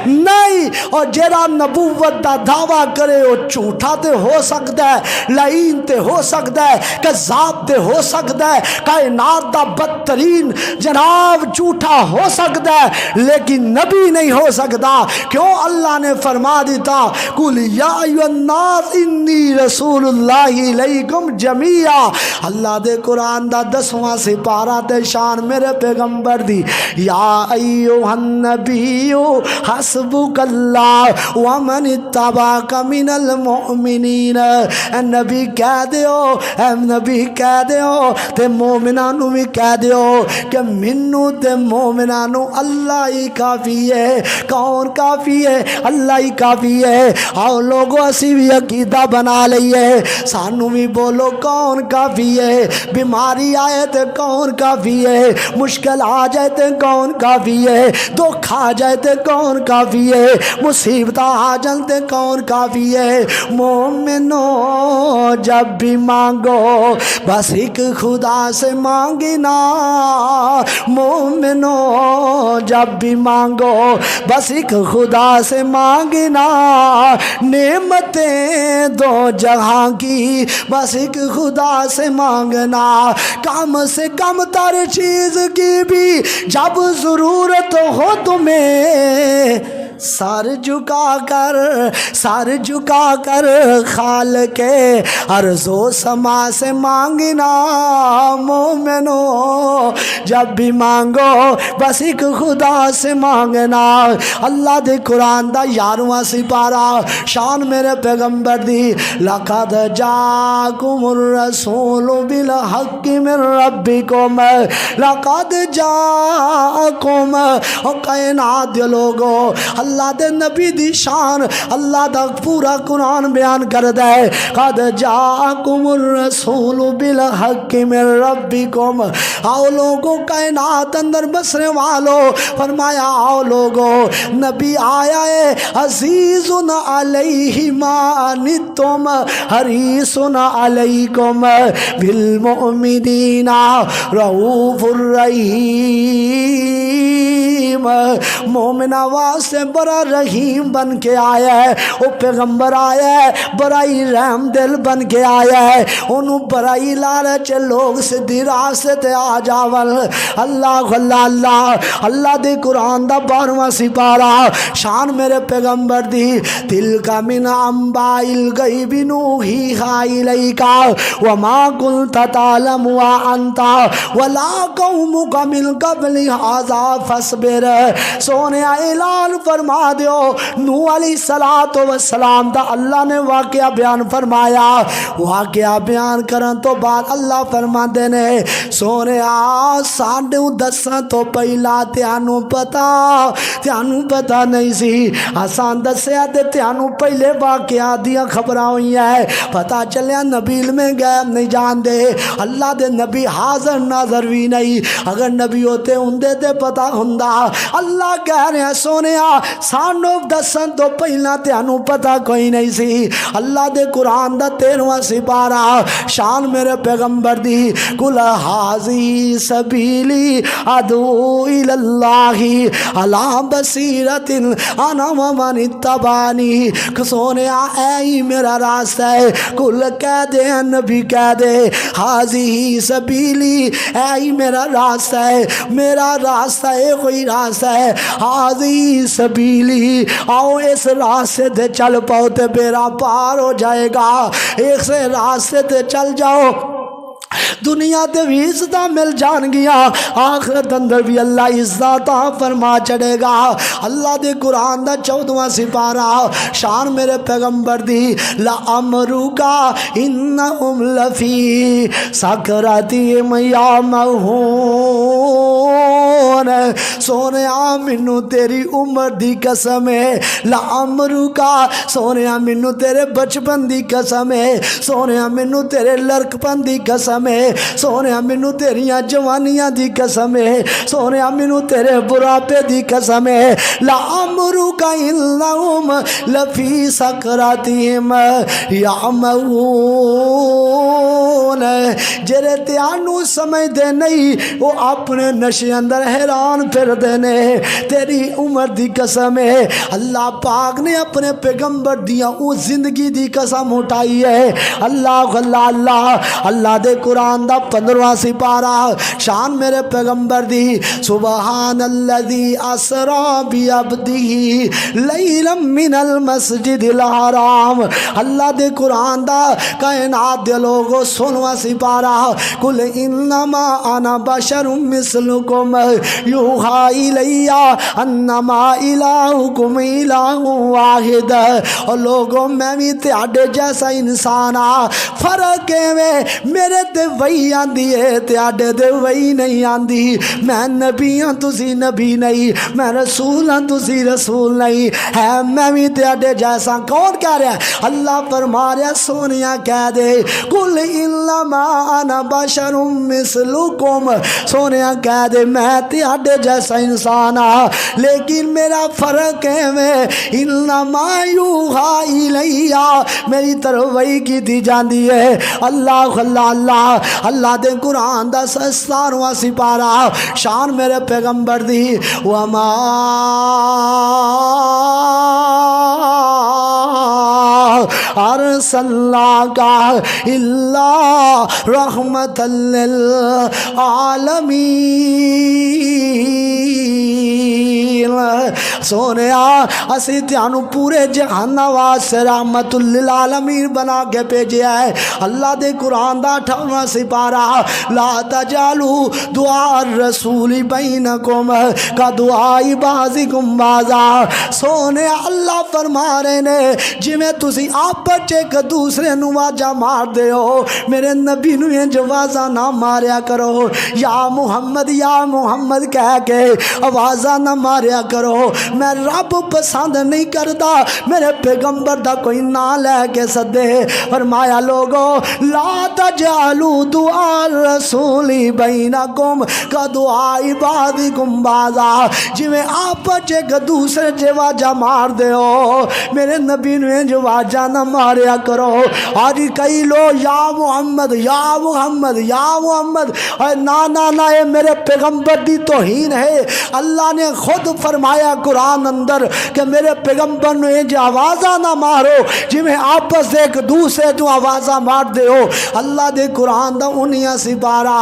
نہیں اور جیرا نبوت دا دعویٰ کرے وہ جھوٹا تے ہو سکتا ہے لعین تے ہو سکتا ہے کذاب تے ہو سکتا ہے کائنات دا بدترین جناب جھوٹا ہو سکتا ہے لیکن نبی نہیں ہو سکتا کیوں اللہ نے فرما دیتا قُلْ يَا أَيُّهَا النَّاسُ إِنِّي رَسُولُ اللَّهِ إِلَيْكُمْ جَمِيعًا اللہ دے قرآن دا 10واں سپارہ تے شان میرے پیغمبر دی یا ایوہ النبی حسبک اللہ ومن اتبعک من المؤمنین اے نبی کہہ دیو اے نبی کہہ دیو تے مومنانو بھی کہہ دیو کہ منو تے مومنانو اللہ ہی کافی ہے کون کافی ہے اللہ ہی کافی ہے آؤ لوگوں اسی بھی عقیدہ بنا لئیے سانو بھی بولو کون کافی ہے بیماری آئے تے کون کافی ہے مشکل آ جائے تے کون کافی ہے دکھ آ جائے تے کون کافی ہے مصیبت آ جائے تے کون کافی ہے مومنو جب بھی مانگو بس ایک خدا سے مانگنا مومنو جب بھی مانگو بس ایک خدا سے مانگنا نعمتیں دو جہاں کی بس ایک خدا سے مانگنا کم سے کم تر چیز کی بھی جب ضرورت ہو تمہیں سر جھکا کر خالق ارض و سما سے مانگنا مومنو جب بھی مانگو بس ایک خدا سے مانگنا اللہ دے قرآن دا 11واں سپارہ شان میرے پیغمبر دی لقد جاءکم الرسول بالحق من ربکم لقد جاءکم او کائنات دے لوگو اللہ دے نبی دی شان اللہ دا پورا قرآن بیان کر دے قد جاءکم الرسول بالحق من ربکم آؤ لوگو کائنات اندر بسنے والو فرمایا آؤ لوگو نبی آیا ہے عزیز علیہ ما عنتم حریص علیکم بالمؤمنین رؤوف الرحیم رحیم، مومنہ واسطے بڑا رحیم بن کے آیا ہے، وہ پیغمبر آیا ہے بڑا ہی رحم دل بن کے آیا ہے، انہوں بڑا ہی لالچ لوگ سدھی راستے تے آ جاون۔ اللہ اللہ اللہ اللہ دے قرآن دا 12واں سپارہ، شان میرے پیغمبر دی، تلک من انباء الغیب نوحیہا الیک وما کنت تعلمها انت ولا قومک من قبل ھذا فاصبر۔ سونے اعلان فرما دیو، نوح علیہ السلام دا اللہ نے واقعہ بیان فرمایا، واقعہ بیان کرن تو بعد اللہ فرما دینے سونے سانو دساں تو پہلا تیانو پتا نہیں سی، آسان دسیا تے تیانو پہلے واقعہ دیا خبراں ہوئی ہے، پتا چلیا نبی علم غیب نہیں جان دے، اللہ دے نبی حاضر ناظر بھی نہیں، اگر نبی ہوتے ہوندے تے پتا ہوندا۔ اللہ کہہ رہے ہیں سونے سانو دسن تو پہلا تیانو پتا کوئی نہیں سی۔ اللہ دے قرآن دا 13واں سپارہ، شان میرے پیغمبر دی، قل ھذی سبیلی ادعو الی اللہ علی بصیرۃ انا ومن اتبعنی۔ سونے اے میرا راستہ ہے، قل کہہ دے نبی کہہ دے ھذی سبیلی، اے میرا راستہ ہے، میرا راستہ ہے کوئی راستہ ہے، ھذی سبیلی، آؤ اس راستے تے چل پاؤ تے بیڑا پار ہو جائے گا، ایک سے راستے تے چل جاؤ دنیا تے بھی عزتاں مل جان گیا، آخرت اندر بھی اللہ عزتاں فرما چڑھے گا۔ اللہ دے قرآن دا 14واں سپارہ، شان میرے پیغمبر دی، لَعَمْرُکَ إِنَّهُمْ لَفِی سَکْرَتِہِمْ یَعْمَہُونَ۔ سونیا مینوں تیری عمر دی قسم ہے، لَعَمْرُکَ سونیا مینوں تیرے بچپن دی قسم ہے، سونیا مینوں تیرے لڑکپن دی قسم ہے، سونیا مینوں تیریاں جوانیاں دی قسم ہے، سونیا مینوں تیرے بڑھاپے دی قسم ہے، لَعَمْرُکَ إِنَّهُمْ لَفِی سَکْرَتِہِمْ یَعْمَہُونَ۔ جڑے تیانوں سمجھ دے نہیں وہ اپنے نشے اندر حیران پھر دینے، تیری عمر دی قسم ہے۔ اللہ پاک نے اپنے پیغمبر دیا وہ زندگی دی قسم اٹھائی ہے۔ اللہ اللہ اللہ اللہ دے قرآن دا 15واں سپارہ، شان میرے پیغمبر دی، سبحان الذی اسری بعبدہ لیلا من المسجد الحرام۔ اللہ دے قرآن دا کائنات دے لوگو 16واں سپارہ، قل انما انا بشر مثلکم یوحی الی انما الہکم الہ واحد۔ اور لوگوں میں بھی تہاڈے جیسا انسان آ، فرق ہے میرے تے وہی آندی ہے تہاڈے تے وہی نہیں آندی، میں نبی ہاں تسی نبی نہیں، میں رسول ہاں تسی رسول نہیں، ہے میں بھی تہاڈے جیسا۔ کون کہہ رہا ہے؟ اللہ فرما رہا سونیا کہہ دے قل انما انا بشر مثلکم، سونیا کہہ دے میں تہاڈے جیسا انسان ہاں، لیکن میرا فرق ہے میں انما یوحی الی، میری طرف وحی کی دی جاندی ہے۔ اللہ اللہ اللہ اللہ دے قرآن دا 17واں سپارہ، شان میرے پیغمبر دی، وما ارسلناک الا رحمۃ للعالمین۔ سونیا اسی تیانو پورے جہان واسطے رحمت للعالمین بنا کے بھیجیا ہے۔ اللہ دے قرآن دا 18واں سپارہ، لا تجعلوا دعاء الرسول بینکم کدعاء بعضکم بعضا۔ سونے اللہ فرما رہے نے جویں تسی آپس ایک دوسرے نو واجا مار دے ہو، میرے نبی نو یہ جوازہ نہ ماریا کرو، یا محمد کہہ کے آوازہ نہ ماریا فرمایا کرو میں رب پسند نہیں کرتا میرے پیغمبر دا کوئی نام لے کے سدے۔ فرمایا لوگو لا تجعلوا دعاء الرسول بینکم کدعاء بعضکم بعضا، جویں آپس ایک دوسرے چ واجا مار دے ہو میرے نبی نے جو واجا نہ ماریا کرو۔ آج کئی لوگ یا محمد یا محمد یا محمد، نا نا نا یہ میرے پیغمبر دی توہین ہے۔ اللہ نے خود فرمایا قرآن اندر کہ میرے پیغمبر نے جو آوازہ نہ مارو جویں آپس ایک دوسرے تو آوازہ مار دے ہو۔ اللہ دے قرآن دا انہیاں سی بارہ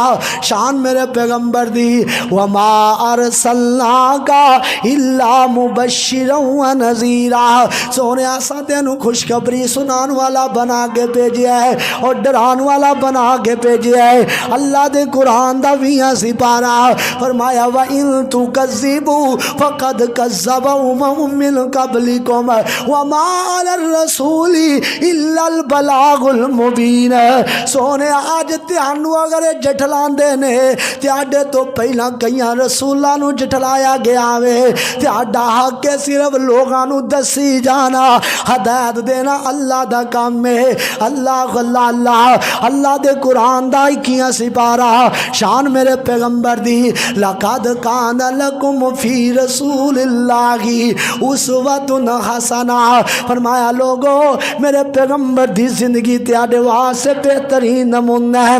شان میرے پیغمبر دی، وما ارسلناک الا مبشرا ونذیرا، سونے آسا تینو خوشخبری سنان والا بنا کے بھیجیا ہے اور ڈران والا بنا کے بھیجیا ہے۔ اللہ دے قرآن دا ویاں سی پارا فرمایا وَإِن تُكَذِّبُوا فَقَدْ كَذَّبَ أُمَمٌ مِّن قَبْلِكُمْ وَمَا عَلَى الرَّسُولِ إِلَّا الْبَلَاغُ الْمُبِينُ۔ سونے آج تیانو اگر جٹھلان دینے تیاڈے تو پہلا کئیاں رسولانو جٹھلایا گیا وے، تیاڈا حق کے صرف لوگانو دسی جانا ہدایت دینا اللہ دا کام میں۔ اللہ اللہ اللہ اللہ دے قرآن دا کیاں سپارا شان میرے پیغمبر دی، لَقَدْ كَانَ لَكُمْ فِي رَسُولِ اللَّهِ أُسْوَةٌ حَسَنَةٌ۔ فرمایا لوگو میرے پیغمبر دی زندگی تیاڈے واسطے بہترین نمونہ ہے۔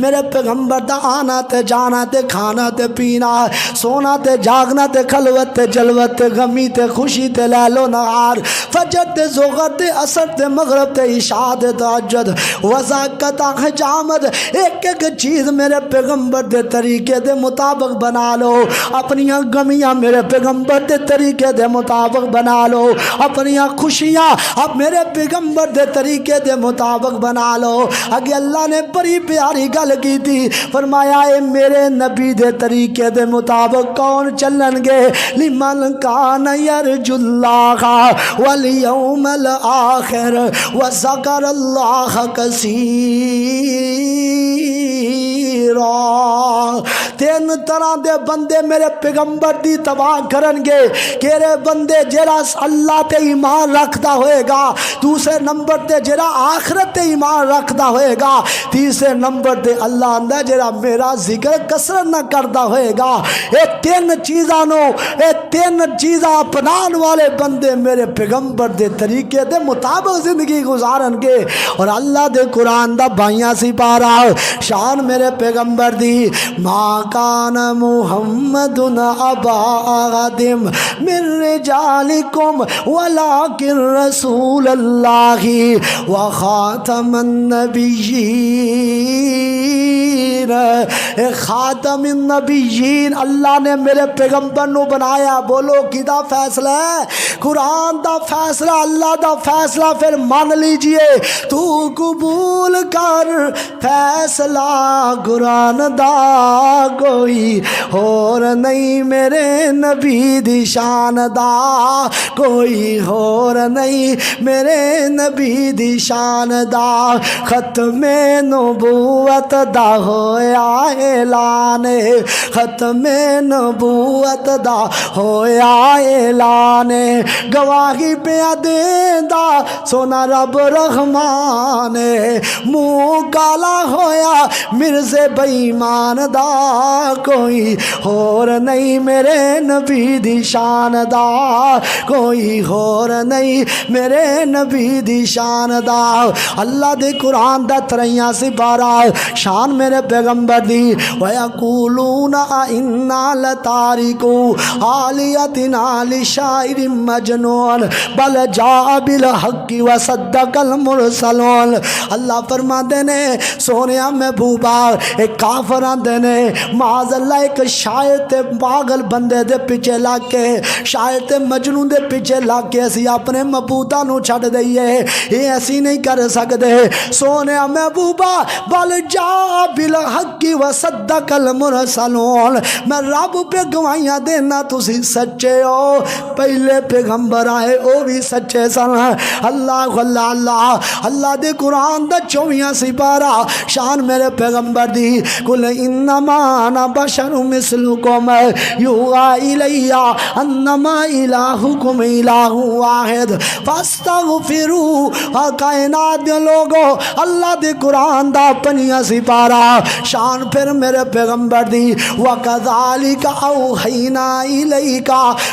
میرے پیغمبر دا آنا تے جانا تے کھانا تے پینا، سونا تے جاگنا تے خلوت تے جلوت تے غمی تے خوشی تے لیل و نہار، فجر تے ظہر تے عصر تے مغرب تے عشاء تے تہجد وزاقت حجامت، ایک ایک چیز میرے پیغمبر دے طریقے دے مطابق بنا لو۔ اپنی غمیاں میرے پیغمبر دے طریقے دے مطابق بنا لو، اپنی خوشیاں اب میرے پیغمبر دے طریقے دے مطابق بنا لو۔ اگے اللہ نے بڑی پیاری گل کی تھی، فرمایا اے میرے نبی دے طریقے دے مطابق کون چلن گے؟ لمن کان یرجو اللہ والیوم الآخر وذکر اللہ کثیرا۔ تین طرح دے بندے میرے پیغمبر دی تباہ کرن گے، کیرے بندے جڑا اللہ تے ایمان رکھدا ہوئے گا، دوسرے نمبر تے جڑا آخرت تے ایمان رکھدا ہوئے گا، تیسرے نمبر تے اللہ اندر جڑا میرا ذکر کثرت نہ کردا ہوئے گا۔ اے تین چیزاں اپنان والے بندے میرے پیغمبر دے طریقے دے مطابق زندگی گزارن گے۔ اور اللہ دے قرآن دا بائیاں سی پارا شان میرے پیغمبر دی، ما کان محمد ابا احد من رجالکم ولکن رسول اللہ وخاتم النبیین۔ خاتم النبیین، اللہ نے میرے پیغمبر نو بنایا۔ بولو کدا فیصلہ ہے؟ قرآن دا فیصلہ، اللہ دا فیصلہ پھر مان لیجئے۔ تو قبول کر فیصلہ قرآن دا، کوئی اور نہیں میرے نبی دی شان دا، کوئی اور نہیں میرے نبی دی شان دا۔ ختم نبوت دا ہویا اعلان، ختم نبوت دا ہویا اعلان، گواہی پہ دیندا سونا رب رحمان، منہ کالا ہویا مرزے بےایمان دا، کوئی اور نہیں میرے نبی دی شان دا، کوئی اور نہیں میرے نبی دی شان دا۔ اللہ دے قرآن دا تریاں سی بارہ شان میرے پیغمبر دی، وَيَقُولُونَ أَإِنَّا لَتَارِكُو آلِهَتِنَا لِشَاعِرٍ مَجْنُونٍ بَلْ جَاءَ بِالْحَقِّ وَصَدَّقَ الْمُرْسَلُونَ۔ اللہ فرماتے نے سونیا محبوبہ ایک کافر آندے نے معاذ اللہ ایک شاعر تے پاگل بندے دے پیچھے لگ کے، شاعر تے مجنون دے پیچھے لگ کے اسی اپنے مبوتا نو چھڑ دئیے، یہ ایسی نہیں کر سکتے۔ سونیا محبوبہ بل جا بالحق وصدق المرسلون، میں رب پہ گواہیاں دینا تسی سچے ہو، پہلے پیغمبر آئے وہ بھی سچے سن۔ اللہ اللہ اللہ اللہ دے قرآن دا 24واں سپارہ شان میرے پیغمبر دی، قل انما انا بشر مثلکم یوحی الی انما الہکم الہ واحد فاستغفروا۔ کائنات دے لوگو اللہ دے قرآن دا 5واں سپارہ شان پھر میرے پیغمبر دی، وَكَذَلِكَ أَوْحَيْنَا إِلَيْكَ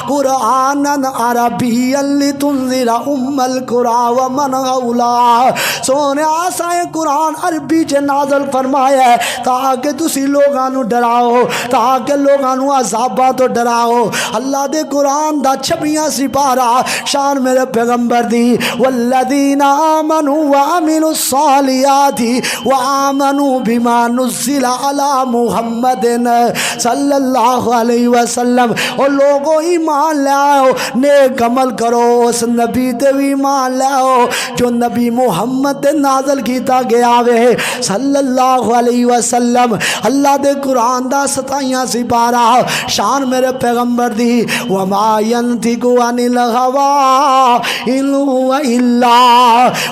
قُرْآنًا عَرَبِيًّا لِتُنذِرَ أُمَّ الْقُرَىٰ وَمَنْ حَوْلَهَا۔ سونے آسائے قرآن عربی چ نازل فرمایا ہے تاکہ تسی لوگاں نو ڈراؤ، تاکہ لوگاں نو عذاباں تو ڈراؤ۔ اللہ دے قرآن دا 26واں سپارہ شان میرے پیغمبر دی، وَالَّذِينَ آمَنُوا وَعَمِلُوا الصَّالِحَاتِ وَآمَنُوا بِمَا نُزِّلَ عَلَىٰ محمد صلی اللہ علیہ وسلم۔ اور لوگوں ایمان لے آؤ، نیک عمل کرو، اس نبی تے بھی ایمان لے آؤ جو نبی محمد تے نازل کیتا گیا وے صلی اللہ علیہ وسلم۔ اللہ دے قرآن دا 27واں سپارہ شان میرے پیغمبر دی، وما ينطق عن الهوى إن هو إلا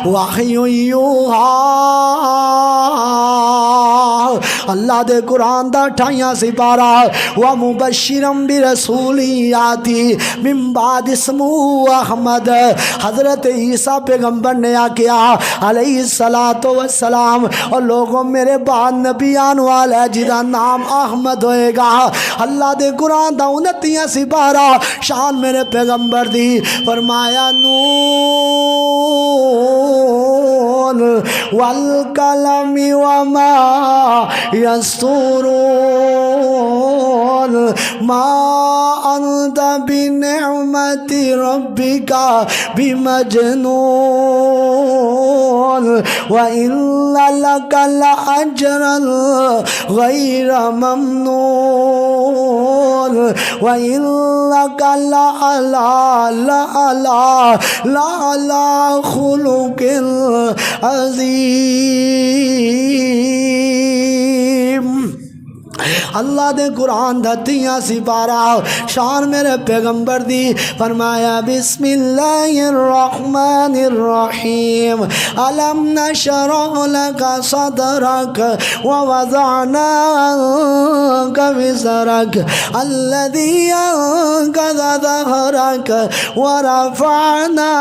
وحی یوحی۔ اللہ دے قرآن دا 28واں سپارہ، وَمُبَشِّرًا بِرَسُولٍ یَأْتِی مِن بَعْدِہ اسْمُہُ احمد۔ حضرت عیسیٰ پیغمبر نے کیا علیہ السلام، اور لوگوں میرے بعد نبی آنے والا ہے جدا نام احمد ہوئے گا۔ اللہ دے قرآن دا 29واں سپارہ شان میرے پیغمبر دی، فرمایا نون والقلم وما یسطرون ما انت بنعمت ربک بمجنون وان لک لاجرا غیر ممنون وانک لعلی خلق عظیم۔ اللہ دے قرآن دا 30واں سپارہ شان میرے پیغمبر دی، فرمایا بسم اللہ الرحمن الرحیم، الم نشرح لک صدرک ووضعنا عنک وزرک الذی انقض ظہرک ورفعنا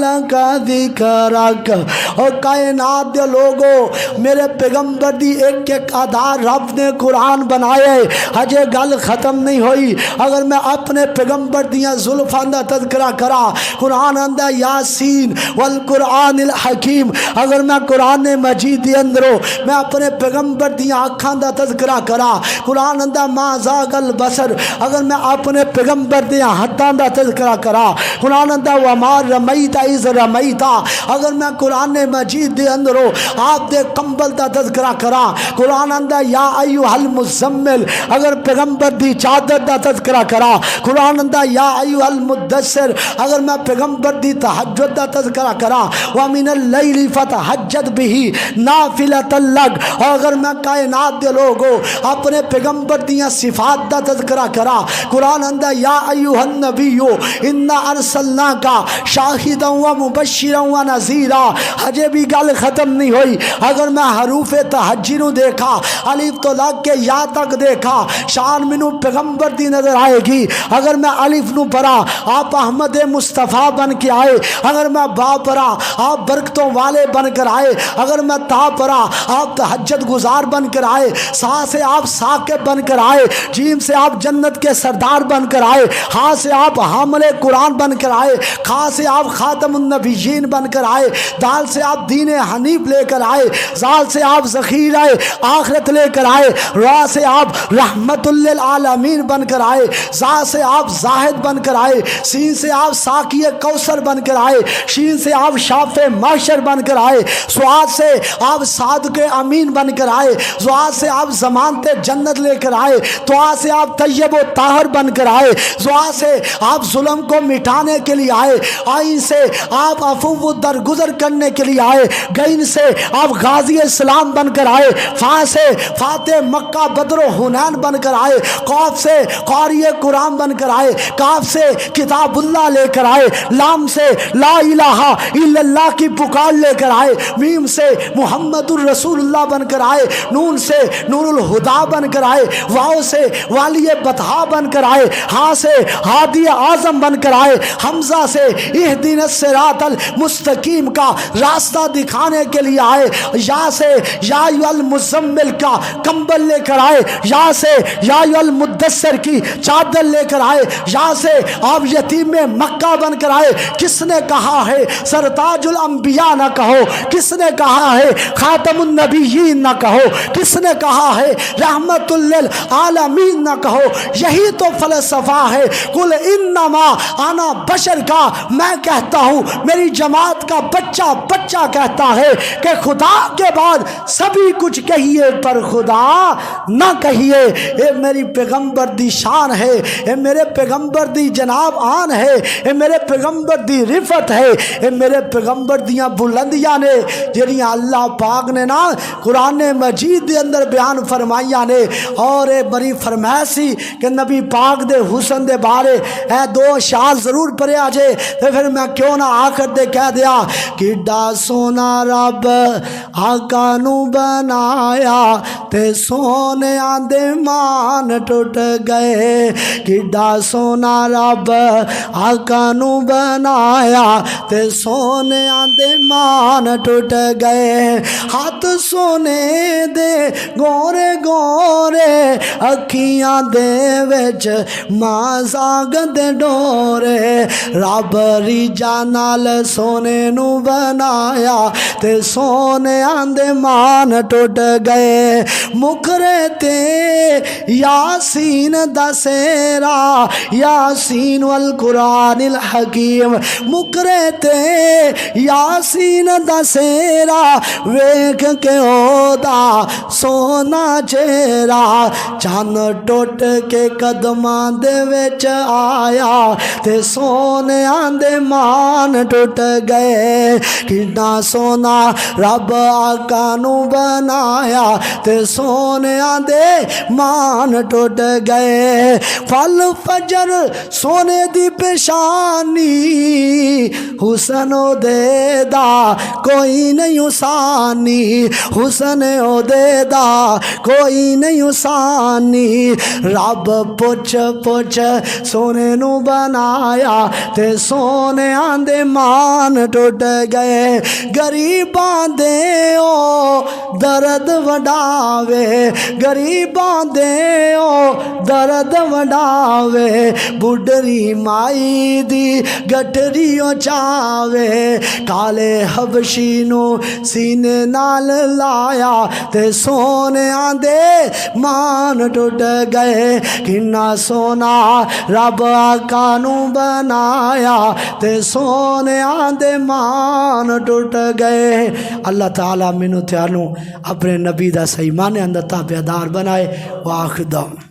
لک ذکرک۔ اور کائنات دے لوگو میرے پیغمبر دی ایک ایک آدھار رب نے قرآن بنائے، ہجے گل ختم نہیں ہوئی۔ اگر میں اپنے پیغمبر دیاں زلفاں دا تذکرہ کرا، قرآن اندہ یاسین والقرآن الحکیم، اگر میں قرآن مجید دی اندروں میں اپنے پیغمبر دیاں آنکھاں دا تذکرہ کرا، قرآن اندہ ما زاغ البصر، اگر میں اپنے پیغمبر دیاں ہتھاں دا تذکرہ کرا، قرآن اندہ وما رمیت اذ رمیتا، اگر میں قرآن مجید دی اندروں آپ دے کمبل دا تذکرہ کرا، قرآن اندہ یا ایوہ المزمل، اگر پیغمبر دی چادر دا تذکرہ کرا، قرآن اندہ یا ایوہ المدثر، اگر میں پیغمبر دی تہجد دا تذکرہ کرا، وَمِنَ اللَّيْلِ فَتَہجد بِهِ نَافِلَةً لَكَ، اور اگر میں کائنات دے لوگو اپنے پیغمبر دیاں صفات دا تذکرہ کرا، قرآن اندہ یا ایوہ النبی اِنَّا أَرْسَلْنَاكَ شَاهِدًا وَمُبَشِّرًا وَنَذِيرًا۔ ہجے بھی گل ختم نہیں ہوئی۔ اگر میں حروف تہجی نو دیکھا، الف تو لگ کے یا تک دیکھا، شان منو پیغمبر دی نظر آئے گی۔ اگر میں الف نو پڑھا آپ احمد مصطفیٰ بن کے آئے، اگر میں با پڑھا آپ برکتوں والے بن کر آئے، اگر میں تا پڑھا آپ تہجد گزار بن کر آئے، سا سے آپ ثاقب بن کر آئے، جیم سے آپ جنت کے سردار بن کر آئے، ہاں سے آپ حامل قرآن بن کر آئے، خا سے آپ خاتم النبیین بن کر آئے، دال سے آپ دین حنیف لے کر آئے، زال سے آپ ذخیرہ آخرت لے کر آئے، را سے آپ رحمت للعالمین بن کر آئے، زا سے آپ زاہد بن کر آئے، سین سے آپ ساقی کوثر بن کر آئے، شین سے آپ شاف محشر بن کر آئے، سعاد سے آپ صادق امین بن کر آئے، زعاد سے آپ ضمانت جنت لے کر آئے، توآ سے آپ طیب و طاہر بن کر آئے، زعا سے آپ ظلم کو مٹانے کے لیے آئے، آئین سے آپ عفو و درگزر کرنے کے لیے آئے، گین سے آپ غازی اسلام بن کر آئے، فا سے فاتح مکہ بدر و حنین بن کر آئے، قاف سے قاری قرآن بن کر آئے، کاف سے کتاب اللہ لے کر آئے، لام سے لا الہ الا اللہ کی پکار لے کر آئے، میم سے محمد الرسول اللہ بن کر آئے، نون سے نور الہدا بن کر آئے، واو سے والی بطحا بن کر آئے، ہاں سے ہادی اعظم بن کر آئے، حمزہ سے اہدنا الصراط المستقیم کا راستہ دکھانے کے لیے آئے، یا سے یا ایھا المزمل کا کمبل لے کر آئے، یا سے یا ایھا المدثر کی چادر لے کر آئے، یا سے آپ یتیم مکہ بن کر آئے۔ کس نے کہا ہے سرتاج الانبیاء نہ کہو، کس نے کہا ہے خاتم النبیین نہ کہو، کس نے کہا ہے رحمت للعالمین نہ کہو؟ یہی تو فلسفہ ہے۔ قل انما انا بشر کا میں کہتا ہوں، میری جماعت کا بچہ بچہ کہتا ہے کہ خدا کے بعد سبھی کچھ کہیے پر خدا نہ کہیے۔ اے میری پیغمبر دی شان ہے، اے میرے پیغمبر دی جناب آن ہے، اے میرے پیغمبر دی رفت ہے، اے میرے پیغمبر دیاں بلندیاں نے جڑیاں اللہ پاک نے نا قرآن مجید دے اندر بیان فرمائیاں نے۔ اور اے بڑی فرمائشی کہ نبی پاک دے حسن دے بارے اے دو اشعار ضرور پڑھیا جے، تے پھر میں کیوں نہ آخر دے کہہ دیا کڈا سونا رب آقا نو بنایا تے سونے آندے مان ٹوٹ گئے، کڈا سونا رب آقا نو بنایا تے سونے آندے مان ٹوٹ گئے، ہاتھ سونے دے گورے گورے اکھیاں دے وچ مازاگ دے ڈورے، رب ریجا نال سونے نو بنایا تے سونے آندے مان ٹوٹ گئے، مکرے تے یاسین دا سیرا یاسین والقرآن الحکیم، مکرے تے یاسین دا سیرا ویکھ کے او دا سونا چہرہ، چاند ٹوٹ کے قدماں دے وچ آیا تے سونے آندے مان ٹوٹ گئے، کڈا سونا رب آقا نو بنایا تے سونے آندے مان ٹوٹ گئے، پھل فجر سونے دی پیشانی حسن او دے دا کوئی نہیں حسانی، حسن او دے دا کوئی نہیں حسانی، رب پوچھ پوچھ سونے نو بنایا تے سونے آندے مان ٹوٹ گئے، غریباں دے او درد وڈاوے، غریباں دے او درد وڈاوے، بڈری مائی دی گٹری او چاوے، کالے حبشی نو سینے نال لایا تے سونے آندے مان ٹوٹ گئے، کنا سونا رب آقا نو بنایا تے سونے آندے مان ٹوٹ گئے۔ اللہ تعالیٰ مینوں تیانوں اپنے نبی دا صحیح معنی اندر تابعدار بنائے۔ وآخر دعوانا